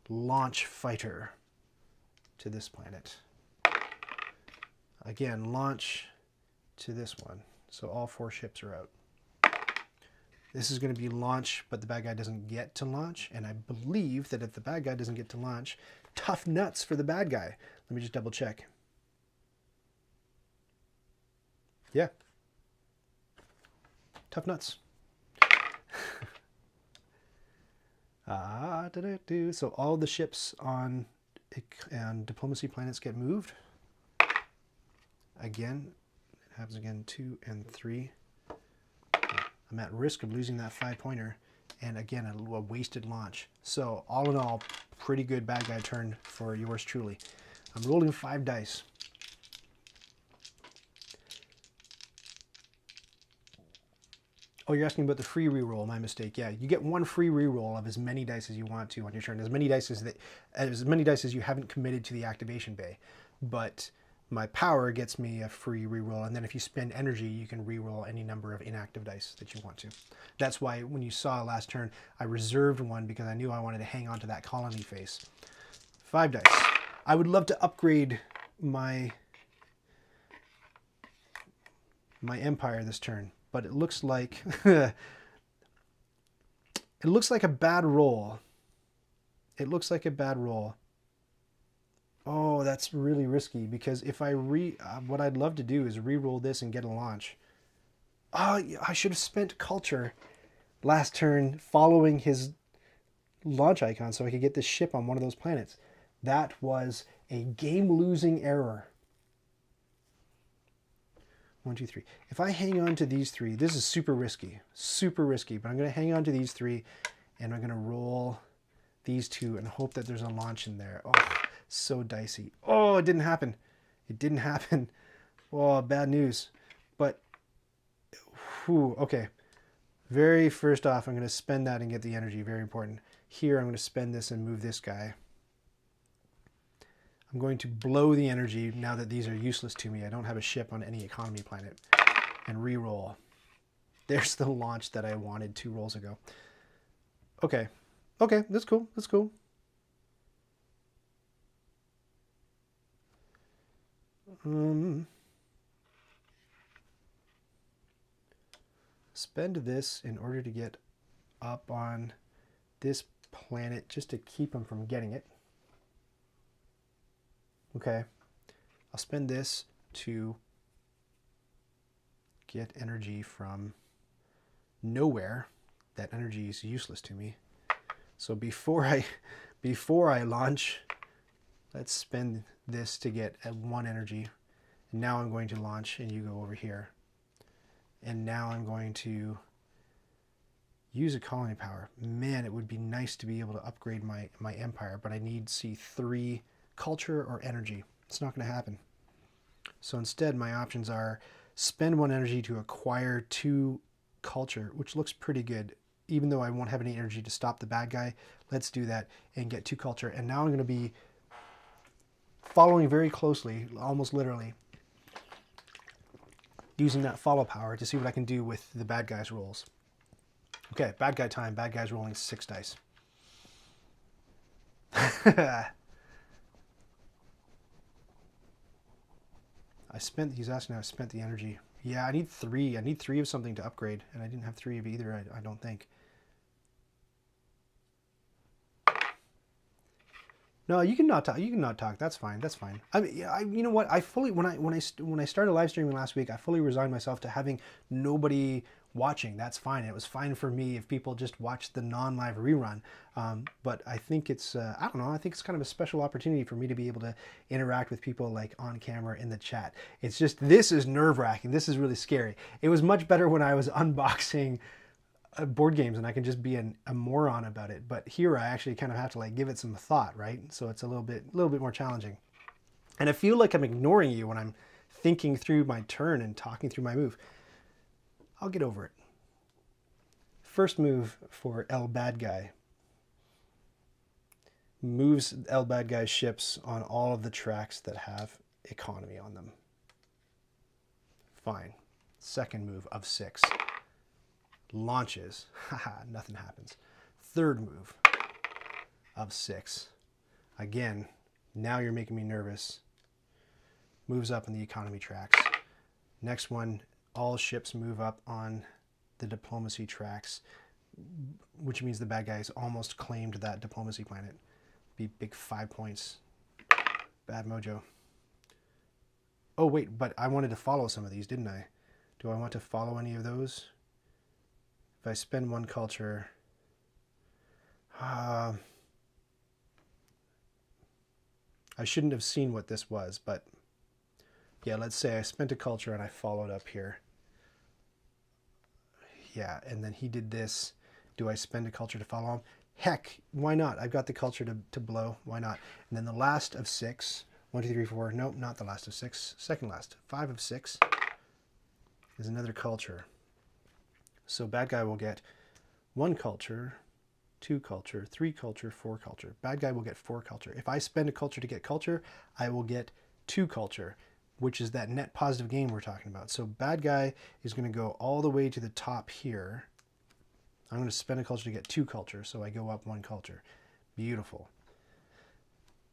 Speaker 1: Launch fighter to this planet. Again, launch to this one. So all 4 ships are out. This is going to be launch, but the bad guy doesn't get to launch. And I believe that if the bad guy doesn't get to launch, tough nuts for the bad guy. Let me just double check. Yeah. Tough nuts. So all the ships on diplomacy planets get moved. Again, it happens again, 2 and 3. I'm at risk of losing that 5-pointer. And again, a wasted launch. So all in all, pretty good bad guy turn for yours truly. I'm rolling 5 dice. Oh, you're asking about the free reroll. My mistake. Yeah, you get 1 free reroll of as many dice as you want to on your turn. As many dice as you haven't committed to the activation bay. But my power gets me a free reroll, and then if you spend energy, you can reroll any number of inactive dice that you want to. That's why when you saw last turn, I reserved 1 because I knew I wanted to hang on to that colony face. 5 dice. I would love to upgrade my empire this turn, but it looks like it looks like a bad roll. It looks like a bad roll. Oh, that's really risky, because if I what I'd love to do is re-roll this and get a launch. Oh, I should have spent culture last turn following his launch icon so I could get this ship on one of those planets. That was a game-losing error. 1, 2, 3. If I hang on to these 3, this is super risky, but I'm going to hang on to these 3, and I'm going to roll these 2 and hope that there's a launch in there. Oh, so dicey. Oh, it didn't happen. It didn't happen. Oh, bad news. But, whew, okay. Very first off, I'm going to spend that and get the energy. Very important. Here, I'm going to spend this and move this guy. I'm going to blow the energy now that these are useless to me. I don't have a ship on any economy planet. And re-roll. There's the launch that I wanted 2 rolls ago. Okay. Okay, that's cool. That's cool. Spend this in order to get up on this planet just to keep him from getting it. Okay, I'll spend this to get energy from nowhere. That energy is useless to me. So before I launch, let's spend this to get 1 energy. And now I'm going to launch, and you go over here. And now I'm going to use a colony power. Man, it would be nice to be able to upgrade my empire, but I need C3 culture or energy. It's not going to happen. So instead, my options are spend 1 energy to acquire 2 culture, which looks pretty good. Even though I won't have any energy to stop the bad guy, let's do that and get 2 culture. And now I'm going to be following very closely, almost literally, using that follow power to see what I can do with the bad guy's rolls. Okay, bad guy time. Bad guy's rolling 6 dice. He's asking how I spent the energy. Yeah, I need 3. I need 3 of something to upgrade, and I didn't have 3 of either, I don't think. No, you can not talk. You can not talk. That's fine. That's fine. I mean, you know what? I fully when I started live streaming last week, I fully resigned myself to having nobody watching. That's fine. It was fine for me if people just watched the non-live rerun. But I think it's I don't know. I think it's kind of a special opportunity for me to be able to interact with people like on camera in the chat. It's just this is nerve-wracking. This is really scary. It was much better when I was unboxing board games and I can just be a moron about it. But here I actually kind of have to like give it some thought, right? So it's a little bit more challenging. And I feel like I'm ignoring you when I'm thinking through my turn and talking through my move. I'll get over it. First move for El Bad Guy. Moves El Bad Guy's ships on all of the tracks that have economy on them. Fine. Second move of 6. Launches. Haha, nothing happens. Third move of 6. Again, now you're making me nervous. Moves up in the economy tracks. Next one, all ships move up on the diplomacy tracks, which means the bad guys almost claimed that diplomacy planet. Be big 5 points. Bad mojo. Oh wait, but I wanted to follow some of these, didn't I? Do I want to follow any of those? If I spend 1 culture, I shouldn't have seen what this was, but yeah, let's say I spent a culture and I followed up here. Yeah, and then he did this. Do I spend a culture to follow him? Heck, why not? I've got the culture to blow. Why not? And then the last of 6. 1, 2, 3, 4. Nope, not the last of 6. Second last. 5 of 6 is another culture. So bad guy will get 1 culture, 2 culture, 3 culture, 4 culture. Bad guy will get 4 culture. If I spend a culture to get culture, I will get 2 culture, which is that net positive gain we're talking about. So bad guy is going to go all the way to the top here. I'm going to spend a culture to get 2 culture, so I go up 1 culture. Beautiful.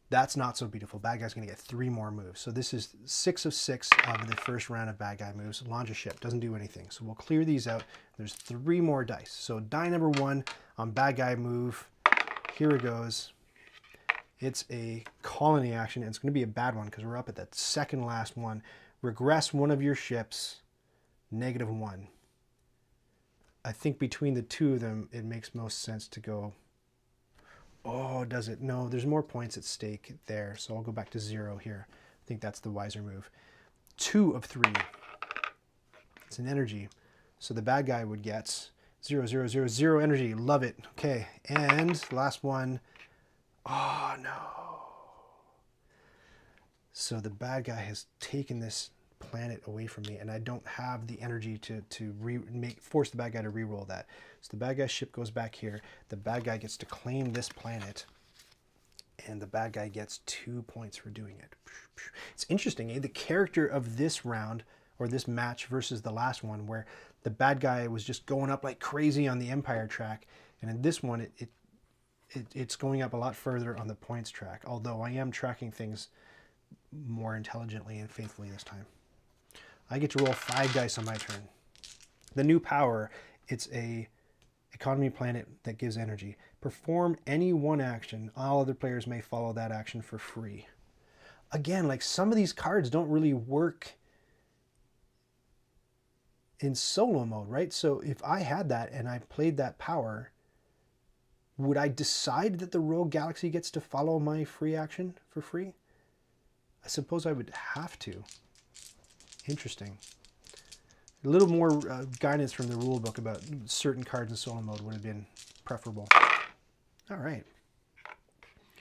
Speaker 1: That's not so beautiful. Bad guy's going to get 3 more moves. So this is 6 of 6 of the first round of bad guy moves. Launch a ship. Doesn't do anything. So we'll clear these out. There's 3 more dice. So die number 1 on bad guy move. Here it goes. It's a colony action. And it's going to be a bad one because we're up at that second last one. Regress 1 of your ships. -1. I think between the 2 of them, it makes most sense to go... Oh, does it? No, there's more points at stake there, so I'll go back to 0 here. I think that's the wiser move. 2 of 3. It's an energy. So the bad guy would get 0, 0, 0, 0 energy. Love it. Okay, and last one. Oh, no. So the bad guy has taken this planet away from me, and I don't have the energy to force the bad guy to reroll that. So the bad guy's ship goes back here. The bad guy gets to claim this planet, and the bad guy gets 2 points for doing it. It's interesting, eh? The character of this round, or this match versus the last one, where the bad guy was just going up like crazy on the Empire track, and in this one, it's going up a lot further on the points track, although I am tracking things more intelligently and faithfully this time. I get to roll 5 dice on my turn. The new power, it's a economy planet that gives energy. Perform any one action. All other players may follow that action for free. Again, like some of these cards don't really work in solo mode, right? So if I had that and I played that power, would I decide that the Rogue Galaxy gets to follow my free action for free? I suppose I would have to. Interesting. A little more guidance from the rule book about certain cards in solo mode would have been preferable. All right.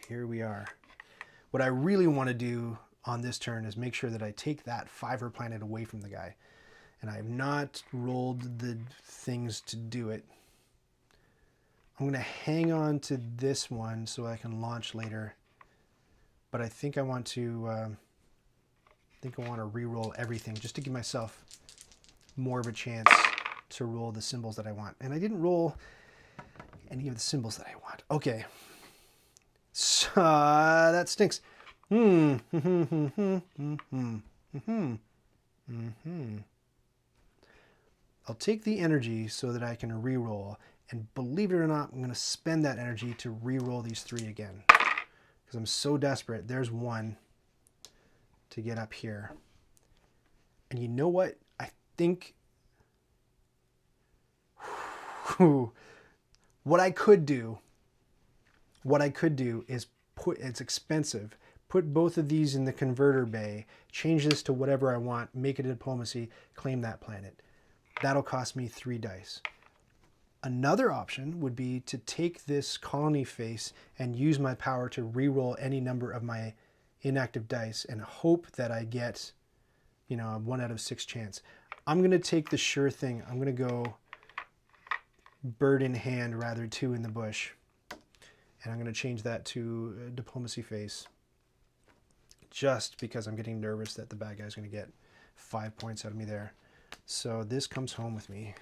Speaker 1: Here we are. What I really want to do on this turn is make sure that I take that 5er planet away from the guy. And I have not rolled the things to do it. I'm going to hang on to this one so I can launch later. But I think I want to... re-roll everything just to give myself more of a chance to roll the symbols that I want. And I didn't roll any of the symbols that I want. Okay. So, that stinks. I'll take the energy so that I can re-roll. And believe it or not, I'm going to spend that energy to re-roll these 3 again. because I'm so desperate. There's one to get up here. And you know what? I think what I could do is it's expensive. Put both of these in the converter bay, change this to whatever I want, make it a diplomacy, claim that planet. That'll cost me 3 dice. Another option would be to take this colony face and use my power to reroll any number of my inactive dice and hope that I get, you know, a 1 out of 6 chance. I'm going to take the sure thing. I'm going to go bird in hand, rather 2 in the bush. And I'm going to change that to diplomacy face. Just because I'm getting nervous that the bad guy's going to get 5 points out of me there. So this comes home with me.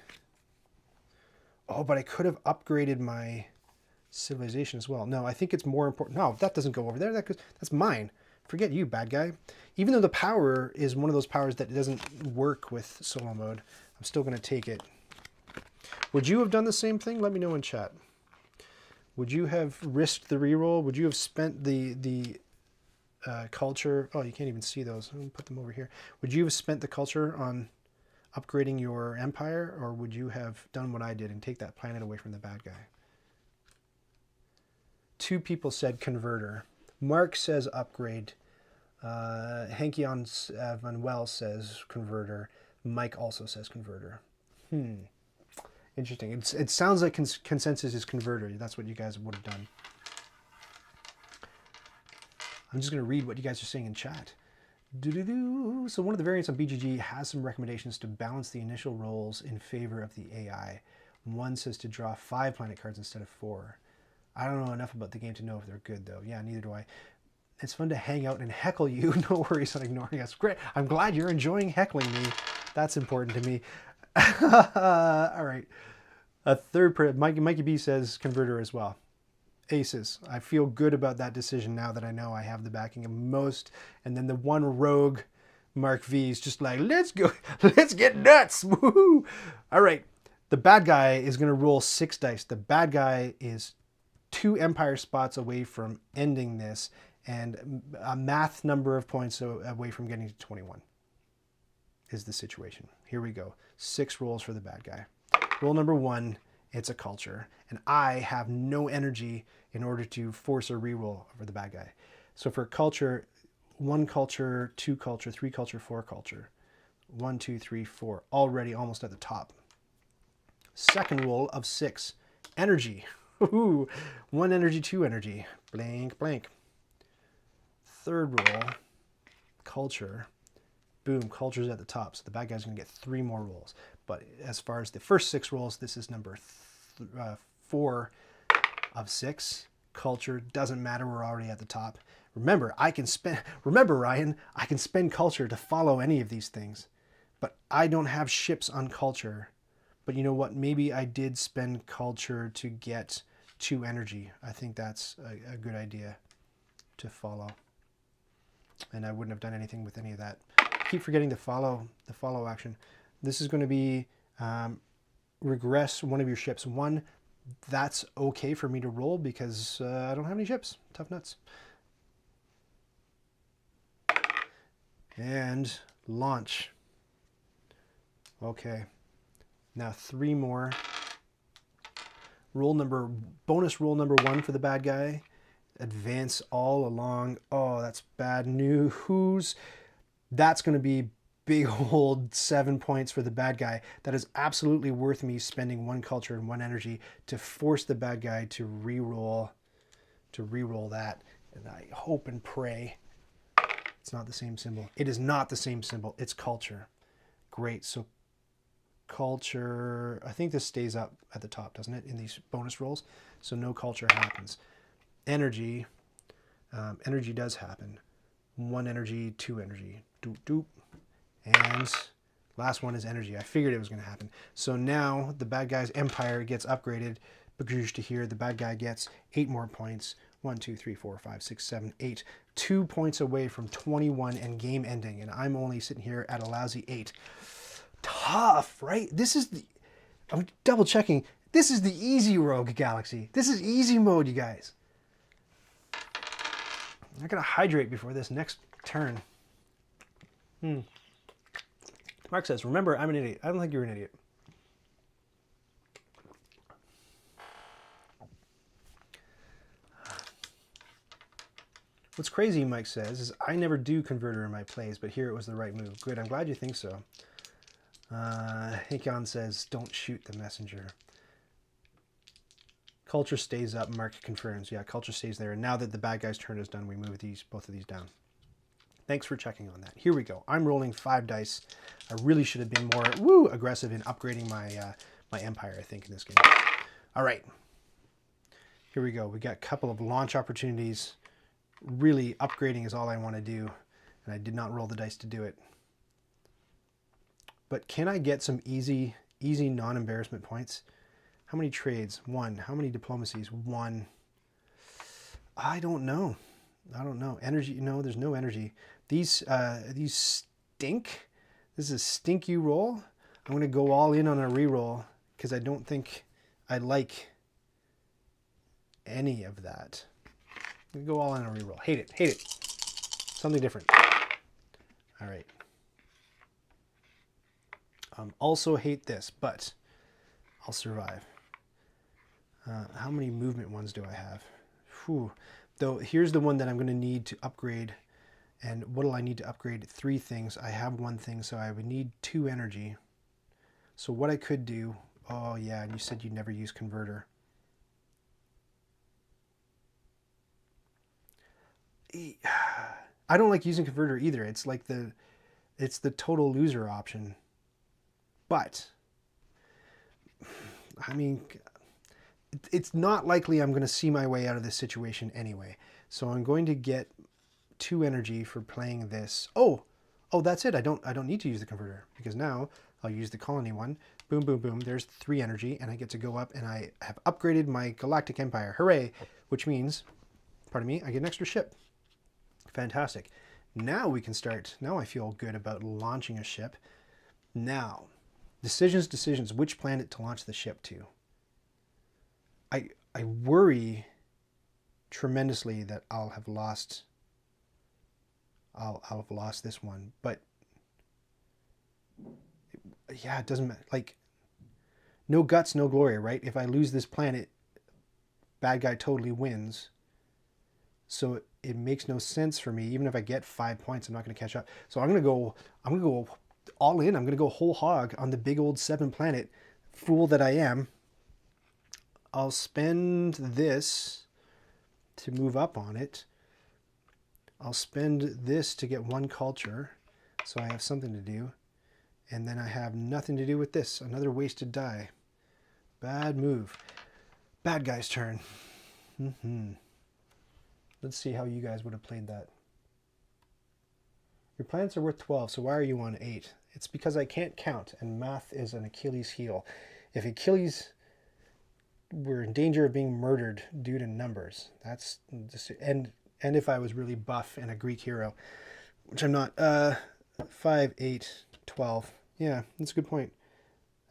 Speaker 1: Oh, but I could have upgraded my civilization as well. No, I think it's more important. No, that doesn't go over there. That's mine. Forget you, bad guy. Even though the power is one of those powers that doesn't work with solo mode, I'm still going to take it. Would you have done the same thing? Let me know in chat. Would you have risked the reroll? Would you have spent the culture? Oh, you can't even see those. I'm going to put them over here. Would you have spent the culture on upgrading your empire, or would you have done what I did and take that planet away from the bad guy? 2 people said converter. Mark says upgrade. Henkion Van Well says converter. Mike also says converter. Interesting. It sounds like consensus is converter. That's what you guys would have done. I'm just going to read what you guys are saying in chat. So one of the variants on BGG has some recommendations to balance the initial rolls in favor of the AI. One says to draw 5 planet cards instead of 4. I don't know enough about the game to know if they're good, though. Yeah, neither do I. It's fun to hang out and heckle you. No worries on ignoring us. Great. I'm glad you're enjoying heckling me. That's important to me. All right. A third, Mikey B says converter as well. Aces. I feel good about that decision now that I know I have the backing of most. And then the one rogue, Mark V, is just like, let's go, let's get nuts. Woohoo! All right. The bad guy is going to roll 6 dice. The bad guy is 2 empire spots away from ending this and a math number of points away from getting to 21 is the situation. Here we go. 6 rolls for the bad guy. Roll number 1. It's a culture, and I have no energy in order to force a reroll over the bad guy. So for culture, 1 culture, 2 culture, 3 culture, 4 culture. 1, 2, 3, 4. Already almost at the top. Second roll of 6. Energy. Ooh, 1 energy, 2 energy. Blank, blank. Third roll, culture. Boom, culture's at the top. So the bad guy's going to get 3 more rolls. But as far as the first 6 rolls, this is number 4 of 6. Culture doesn't matter. We're already at the top. Remember, Ryan, I can spend culture to follow any of these things. But I don't have ships on culture. But you know what? Maybe I did spend culture to get 2 energy. I think that's a good idea to follow. And I wouldn't have done anything with any of that. Keep forgetting the follow action. This is going to be regress one of your ships. 1, that's okay for me to roll because I don't have any ships. Tough nuts. And launch. Okay. Now 3 more. Bonus roll number 1 for the bad guy. Advance all along. Oh, that's bad news. That's going to be big old 7 points for the bad guy. That is absolutely worth me spending 1 culture and 1 energy to force the bad guy to reroll that. And I hope and pray it's not the same symbol. It is not the same symbol. It's culture. Great. So culture, I think this stays up at the top, doesn't it, in these bonus rolls? So no culture happens. Energy. Energy does happen. 1 energy, 2 energy. Doop, doop. And last one is energy. I figured it was going to happen. So now the bad guy's empire gets upgraded. Bagouche to here. The bad guy gets 8 more points. 1, 2, 3, 4, 5, 6, 7, 8. 2 points away from 21 and game ending. And I'm only sitting here at a lousy 8. Tough, right? I'm double checking. This is the easy rogue galaxy. This is easy mode, you guys. I gotta hydrate before this next turn. Mark says, remember, I'm an idiot. I don't think you're an idiot. What's crazy, Mike says, is I never do converter in my plays, but here it was the right move. Good, I'm glad you think so. Hinkon says, don't shoot the messenger. Culture stays up, Mark confirms. Yeah, culture stays there. And now that the bad guy's turn is done, we move both of these down. Thanks for checking on that. Here we go. I'm rolling 5 dice. I really should have been more aggressive in upgrading my my empire, I think, in this game. All right. Here we go. We got a couple of launch opportunities. Really, upgrading is all I want to do, and I did not roll the dice to do it. But can I get some easy non-embarrassment points? How many trades? 1. How many diplomacies? 1. I don't know. Energy? No, there's no energy. These stink. This is a stinky roll. I'm going to go all in on a reroll because I don't think I like any of that. Go all in a reroll. Hate it. Something different. All right. Also hate this, but I'll survive. How many movement ones do I have? Whew. Though here's the one that I'm going to need to upgrade. And what will I need to upgrade? 3 things. I have 1 thing, so I would need 2 energy. So what I could do... Oh, yeah, and you said you never use converter. I don't like using converter either. It's like it's the total loser option. But I mean, it's not likely I'm going to see my way out of this situation anyway. So I'm going to get 2 energy for playing this. Oh, that's it. I don't need to use the converter because now I'll use the colony one. Boom, boom, boom. There's 3 energy, and I get to go up, and I have upgraded my galactic empire. Hooray! Which means, pardon me, I get an extra ship. Fantastic. Now we can start. Now I feel good about launching a ship. Now, decisions. Which planet to launch the ship to? I worry tremendously that I'll have lost this one, but yeah, it doesn't matter. Like, no guts, no glory, right? If I lose this planet, bad guy totally wins. So it makes no sense for me. Even if I get 5 points, I'm not going to catch up. So I'm going to go all in. I'm going to go whole hog on the big old 7 planet. Fool that I am. I'll spend this to move up on it. I'll spend this to get 1 culture, so I have something to do. And then I have nothing to do with this. Another wasted die. Bad move. Bad guy's turn. Let's see how you guys would have played that. Your planets are worth 12, so why are you on 8? It's because I can't count, and math is an Achilles heel. If Achilles were in danger of being murdered due to numbers, that's just, and if I was really buff and a Greek hero, which I'm not. 5, 8, 12. Yeah, that's a good point.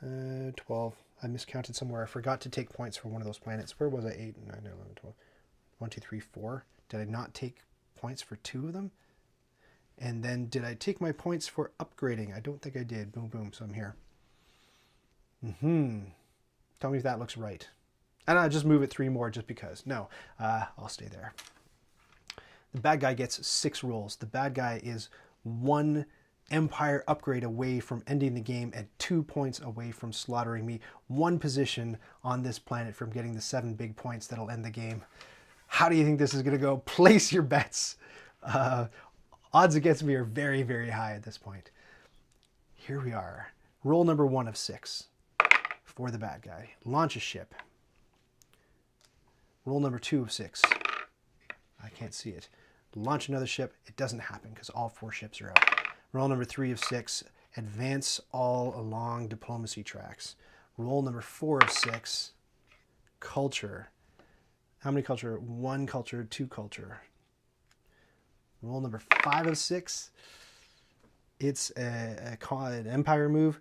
Speaker 1: 12. I miscounted somewhere. I forgot to take points for one of those planets. Where was I? 8, 9, 11, 12. 1, 2, 3, 4. Did I not take points for 2 of them? And then did I take my points for upgrading? I don't think I did. Boom, boom. So I'm here. Tell me if that looks right. And I'll just move it 3 more just because. No, I'll stay there. The bad guy gets 6 rolls. The bad guy is 1 empire upgrade away from ending the game and 2 points away from slaughtering me. 1 position on this planet from getting the 7 big points that'll end the game. How do you think this is going to go? Place your bets. Odds against me are very, very high at this point. Here we are. Roll number 1 of 6 for the bad guy. Launch a ship. Roll number 2 of 6. I can't see it. Launch another ship. It doesn't happen because all 4 ships are out. Roll number 3 of 6. Advance all along diplomacy tracks. Roll number 4 of 6. Culture. How many culture? 1 culture, 2 culture. Roll number 5 of 6. It's an empire move.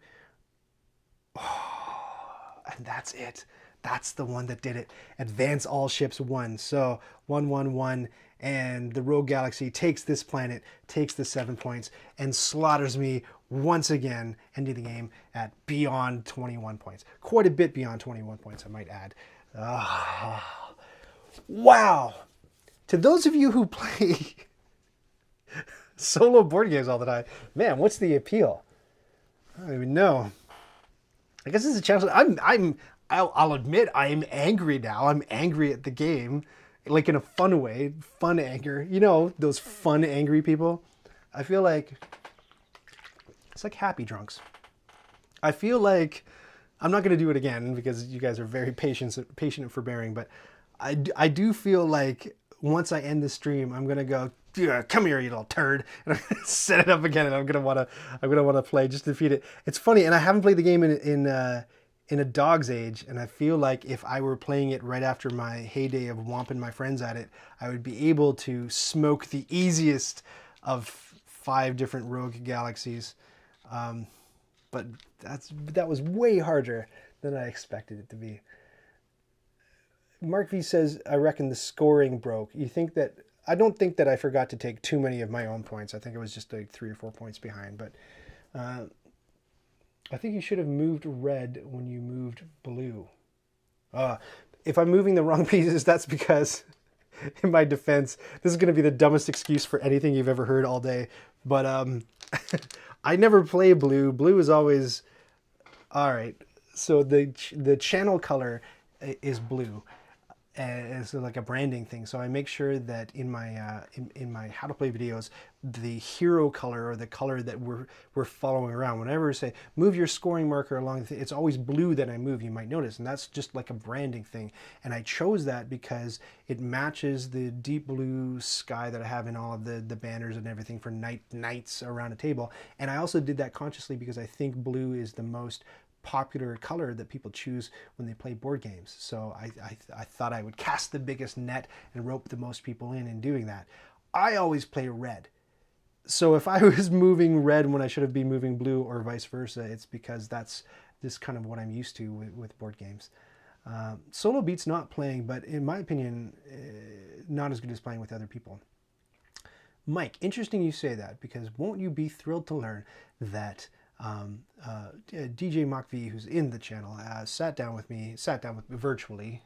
Speaker 1: Oh, and that's it. That's the one that did it. Advance all ships 1. So 111, and the Rogue Galaxy takes this planet, takes the 7 points, and slaughters me once again, ending the game at beyond 21 points. Quite a bit beyond 21 points, I might add. Wow. To those of you who play solo board games all the time, man, what's the appeal? I don't even know. I guess it's a challenge. I'll admit I am angry now. I'm angry at the game, like in a fun way, fun anger. You know, those fun angry people. I feel like it's like happy drunks. I feel like I'm not going to do it again because you guys are very patient and forbearing, but I do feel like once I end the stream, I'm going to go, come here, you little turd, and I'm going to set it up again, and I'm going to want to play just to defeat it. It's funny, and I haven't played the game in a dog's age, and I feel like if I were playing it right after my heyday of whomping my friends at it, I would be able to smoke the easiest of 5 different Rogue Galaxies. But that was way harder than I expected it to be. Mark V says, I reckon the scoring broke. You think that... I don't think that I forgot to take too many of my own points. I think it was just like 3 or 4 points behind. But I think you should have moved red when you moved blue. If I'm moving the wrong pieces, that's because, in my defense, this is going to be the dumbest excuse for anything you've ever heard all day. But I never play blue. Blue is always... All right. So the channel color is blue. It's like a branding thing. So I make sure that in my in my how to play videos, the hero color or the color that we're following around, whenever I say move your scoring marker along, it's always blue that I move, you might notice, and that's just like a branding thing. And I chose that because it matches the deep blue sky that I have in all of the banners and everything for knights around a table. And I also did that consciously because I think blue is the most popular color that people choose when they play board games. So I thought I would cast the biggest net and rope the most people in doing that. I always play red. So if I was moving red when I should have been moving blue or vice versa, it's because that's just kind of what I'm used to with board games. Solo beats not playing, but in my opinion, not as good as playing with other people. Mike, interesting you say that, because won't you be thrilled to learn that DJ Mach V, who's in the channel, sat down with me virtually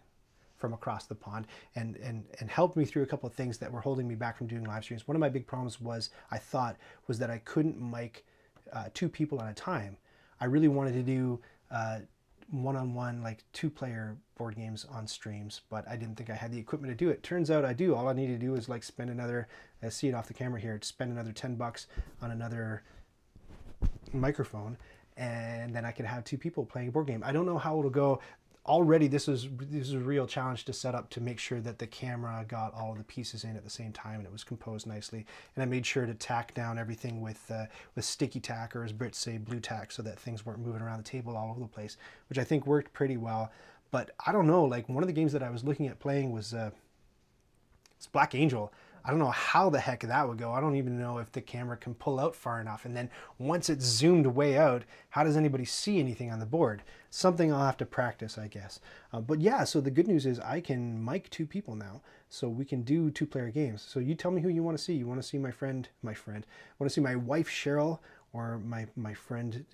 Speaker 1: from across the pond and helped me through a couple of things that were holding me back from doing live streams. One of my big problems was that I couldn't mic 2 people at a time. I really wanted to do one-on-one, like 2-player board games on streams, but I didn't think I had the equipment to do it. Turns out I do. All I need to do is like spend another, see it off the camera here, spend another $10 on another microphone, and then I could have 2 people playing a board game. I don't know how it'll go. Already this is a real challenge to set up to make sure that the camera got all of the pieces in at the same time and it was composed nicely. And I made sure to tack down everything with sticky tack, or as Brits say, blue tack, so that things weren't moving around the table all over the place, which I think worked pretty well. But I don't know, like one of the games that I was looking at playing was it's Black Angel. I don't know how the heck that would go. I don't even know if the camera can pull out far enough. And then once it's zoomed way out, how does anybody see anything on the board? Something I'll have to practice, I guess. But yeah, so the good news is I can mic 2 people now. So we can do 2-player games. So you tell me who you want to see. You want to see my friend, want to see my wife, Cheryl, or my friend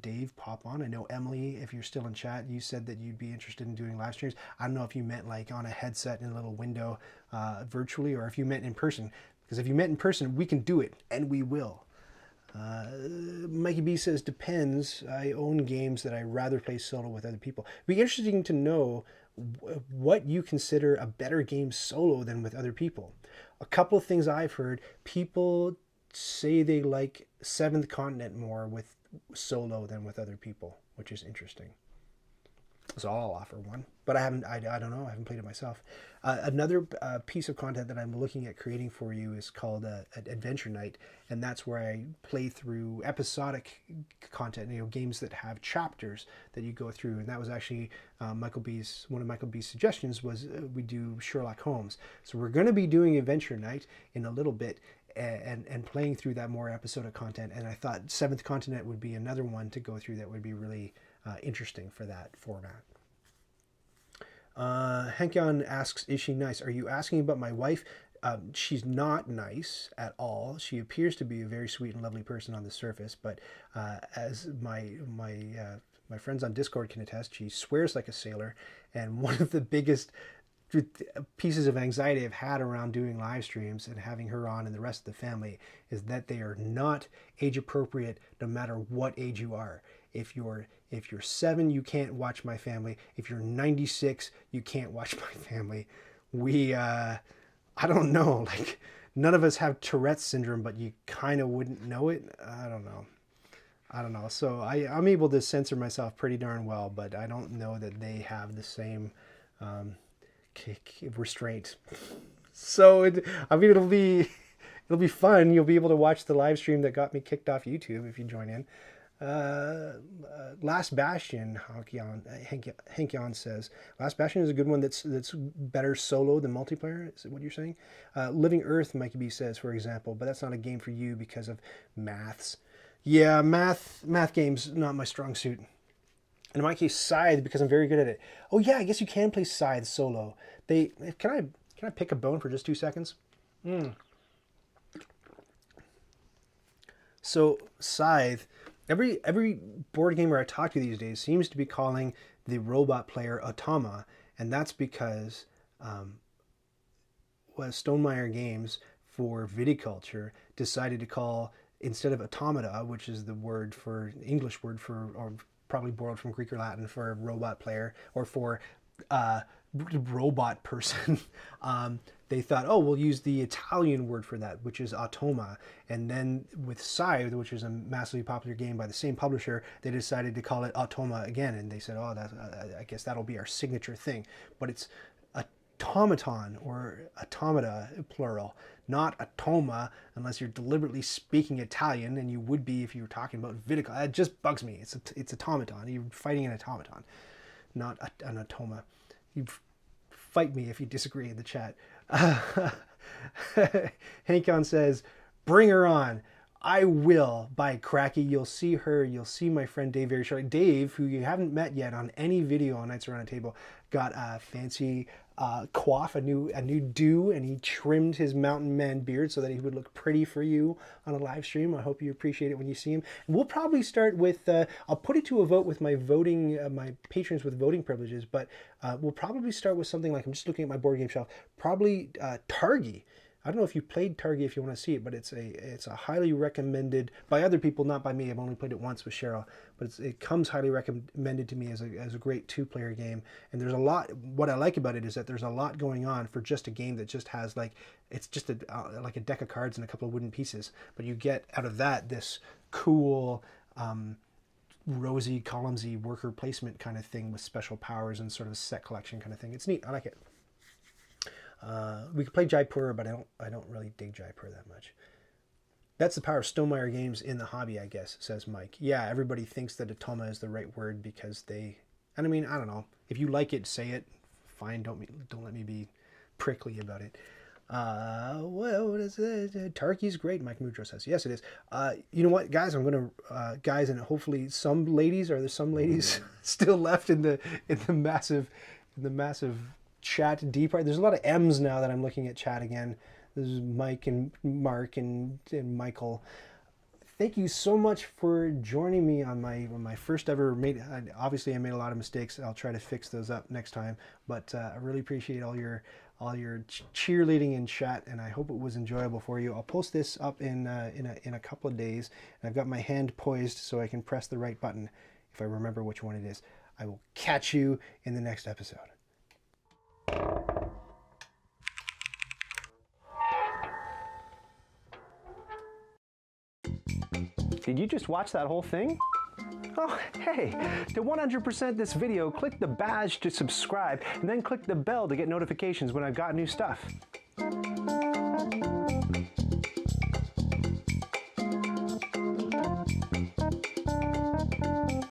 Speaker 1: Dave pop on. I know Emily, if you're still in chat, you said that you'd be interested in doing live streams. I don't know if you meant like on a headset in a little window virtually, or if you meant in person. Because if you meant in person, we can do it, and we will. Mikey B says, depends. I own games that I rather play solo with other people. It'd be interesting to know what you consider a better game solo than with other people. A couple of things I've heard, people say they like Seventh Continent more with solo than with other people, which is interesting. So I'll offer one, but I don't know, I haven't played it myself. Another piece of content that I'm looking at creating for you is called Adventure Night, and that's where I play through episodic content, games that have chapters that you go through. And that was actually one of Michael B's suggestions was we do Sherlock Holmes. So we're going to be doing Adventure Night in a little bit, and playing through that more episodic content. And I thought Seventh Continent would be another one to go through that would be really interesting for that format. Henkyon asks, is she nice? Are you asking about my wife? She's not nice at all. She appears to be a very sweet and lovely person on the surface, but as my friends on Discord can attest, she swears like a sailor. And one of the biggest pieces of anxiety I've had around doing live streams and having her on and the rest of the family is that they are not age appropriate no matter what age you are. If you're 7, you can't watch my family. If you're 96, you can't watch my family. We I don't know, like none of us have Tourette's syndrome, but you kind of wouldn't know it. I don't know. So I'm able to censor myself pretty darn well, but I don't know that they have the same restraint. So it'll be fun. You'll be able to watch the live stream that got me kicked off YouTube if you join in. Last Bastion, Henkyon says, Last Bastion is a good one that's better solo than multiplayer. Is it what you're saying? Living Earth, Mikey B says, for example, but that's not a game for you because of maths. Yeah, math games not my strong suit. In my case, Scythe, because I'm very good at it. Oh yeah, I guess you can play Scythe solo. Can I pick a bone for just 2 seconds? So Scythe, every board gamer I talk to these days seems to be calling the robot player Automa, and that's because Stonemaier Games for Viticulture decided to call, instead of automata, which is the word for English word for, or probably borrowed from Greek or Latin for robot player or for robot person, they thought, oh, we'll use the Italian word for that, which is automa. And then with Scythe, which is a massively popular game by the same publisher, they decided to call it automa again. And they said, oh, I guess that'll be our signature thing. But it's automaton or automata, plural, not automa, unless you're deliberately speaking Italian, and you would be if you were talking about viticulture. It just bugs me. It's automaton. You're fighting an automaton, not an automa. You fight me if you disagree in the chat. Hankon says, bring her on. I will, by cracky. You'll see her. You'll see my friend Dave very shortly. Dave, who you haven't met yet on any video on Nights Around a Table, got a fancy coif, a new do, and he trimmed his mountain man beard so that he would look pretty for you on a live stream. I hope you appreciate it when you see him. And we'll probably start with, I'll put it to a vote with my voting, my patrons with voting privileges, but we'll probably start with something like, I'm just looking at my board game shelf, probably Targi. I don't know if you played Targi if you want to see it, but it's a highly recommended by other people, not by me. I've only played it once with Cheryl, but it comes highly recommended to me as a great 2-player game. And there's a lot. What I like about it is that there's a lot going on for just a game that just has it's just like a deck of cards and a couple of wooden pieces. But you get out of that this cool, rosy, columnsy worker placement kind of thing with special powers and sort of a set collection kind of thing. It's neat. I like it. We could play Jaipur, but I don't really dig Jaipur that much. That's the power of Stonemaier Games in the hobby, I guess, says Mike. Yeah, everybody thinks that automa is the right word because and I mean, I don't know. If you like it, say it. Fine, don't let me be prickly about it. What is it? Tarki's great, Mike Mudro says. Yes, it is. You know what, guys? I'm gonna guys, and hopefully some ladies. Are there some ladies still left in the massive chat deep part? There's a lot of M's now that I'm looking at chat again. This is Mike and Mark and Michael. Thank you so much for joining me on my first ever. Obviously, I made a lot of mistakes. I'll try to fix those up next time. But I really appreciate all your cheerleading in chat, and I hope it was enjoyable for you. I'll post this up in a couple of days. And I've got my hand poised so I can press the right button if I remember which one it is. I will catch you in the next episode. Did you just watch that whole thing? Oh, hey, to 100% this video, click the badge to subscribe, and then click the bell to get notifications when I've got new stuff.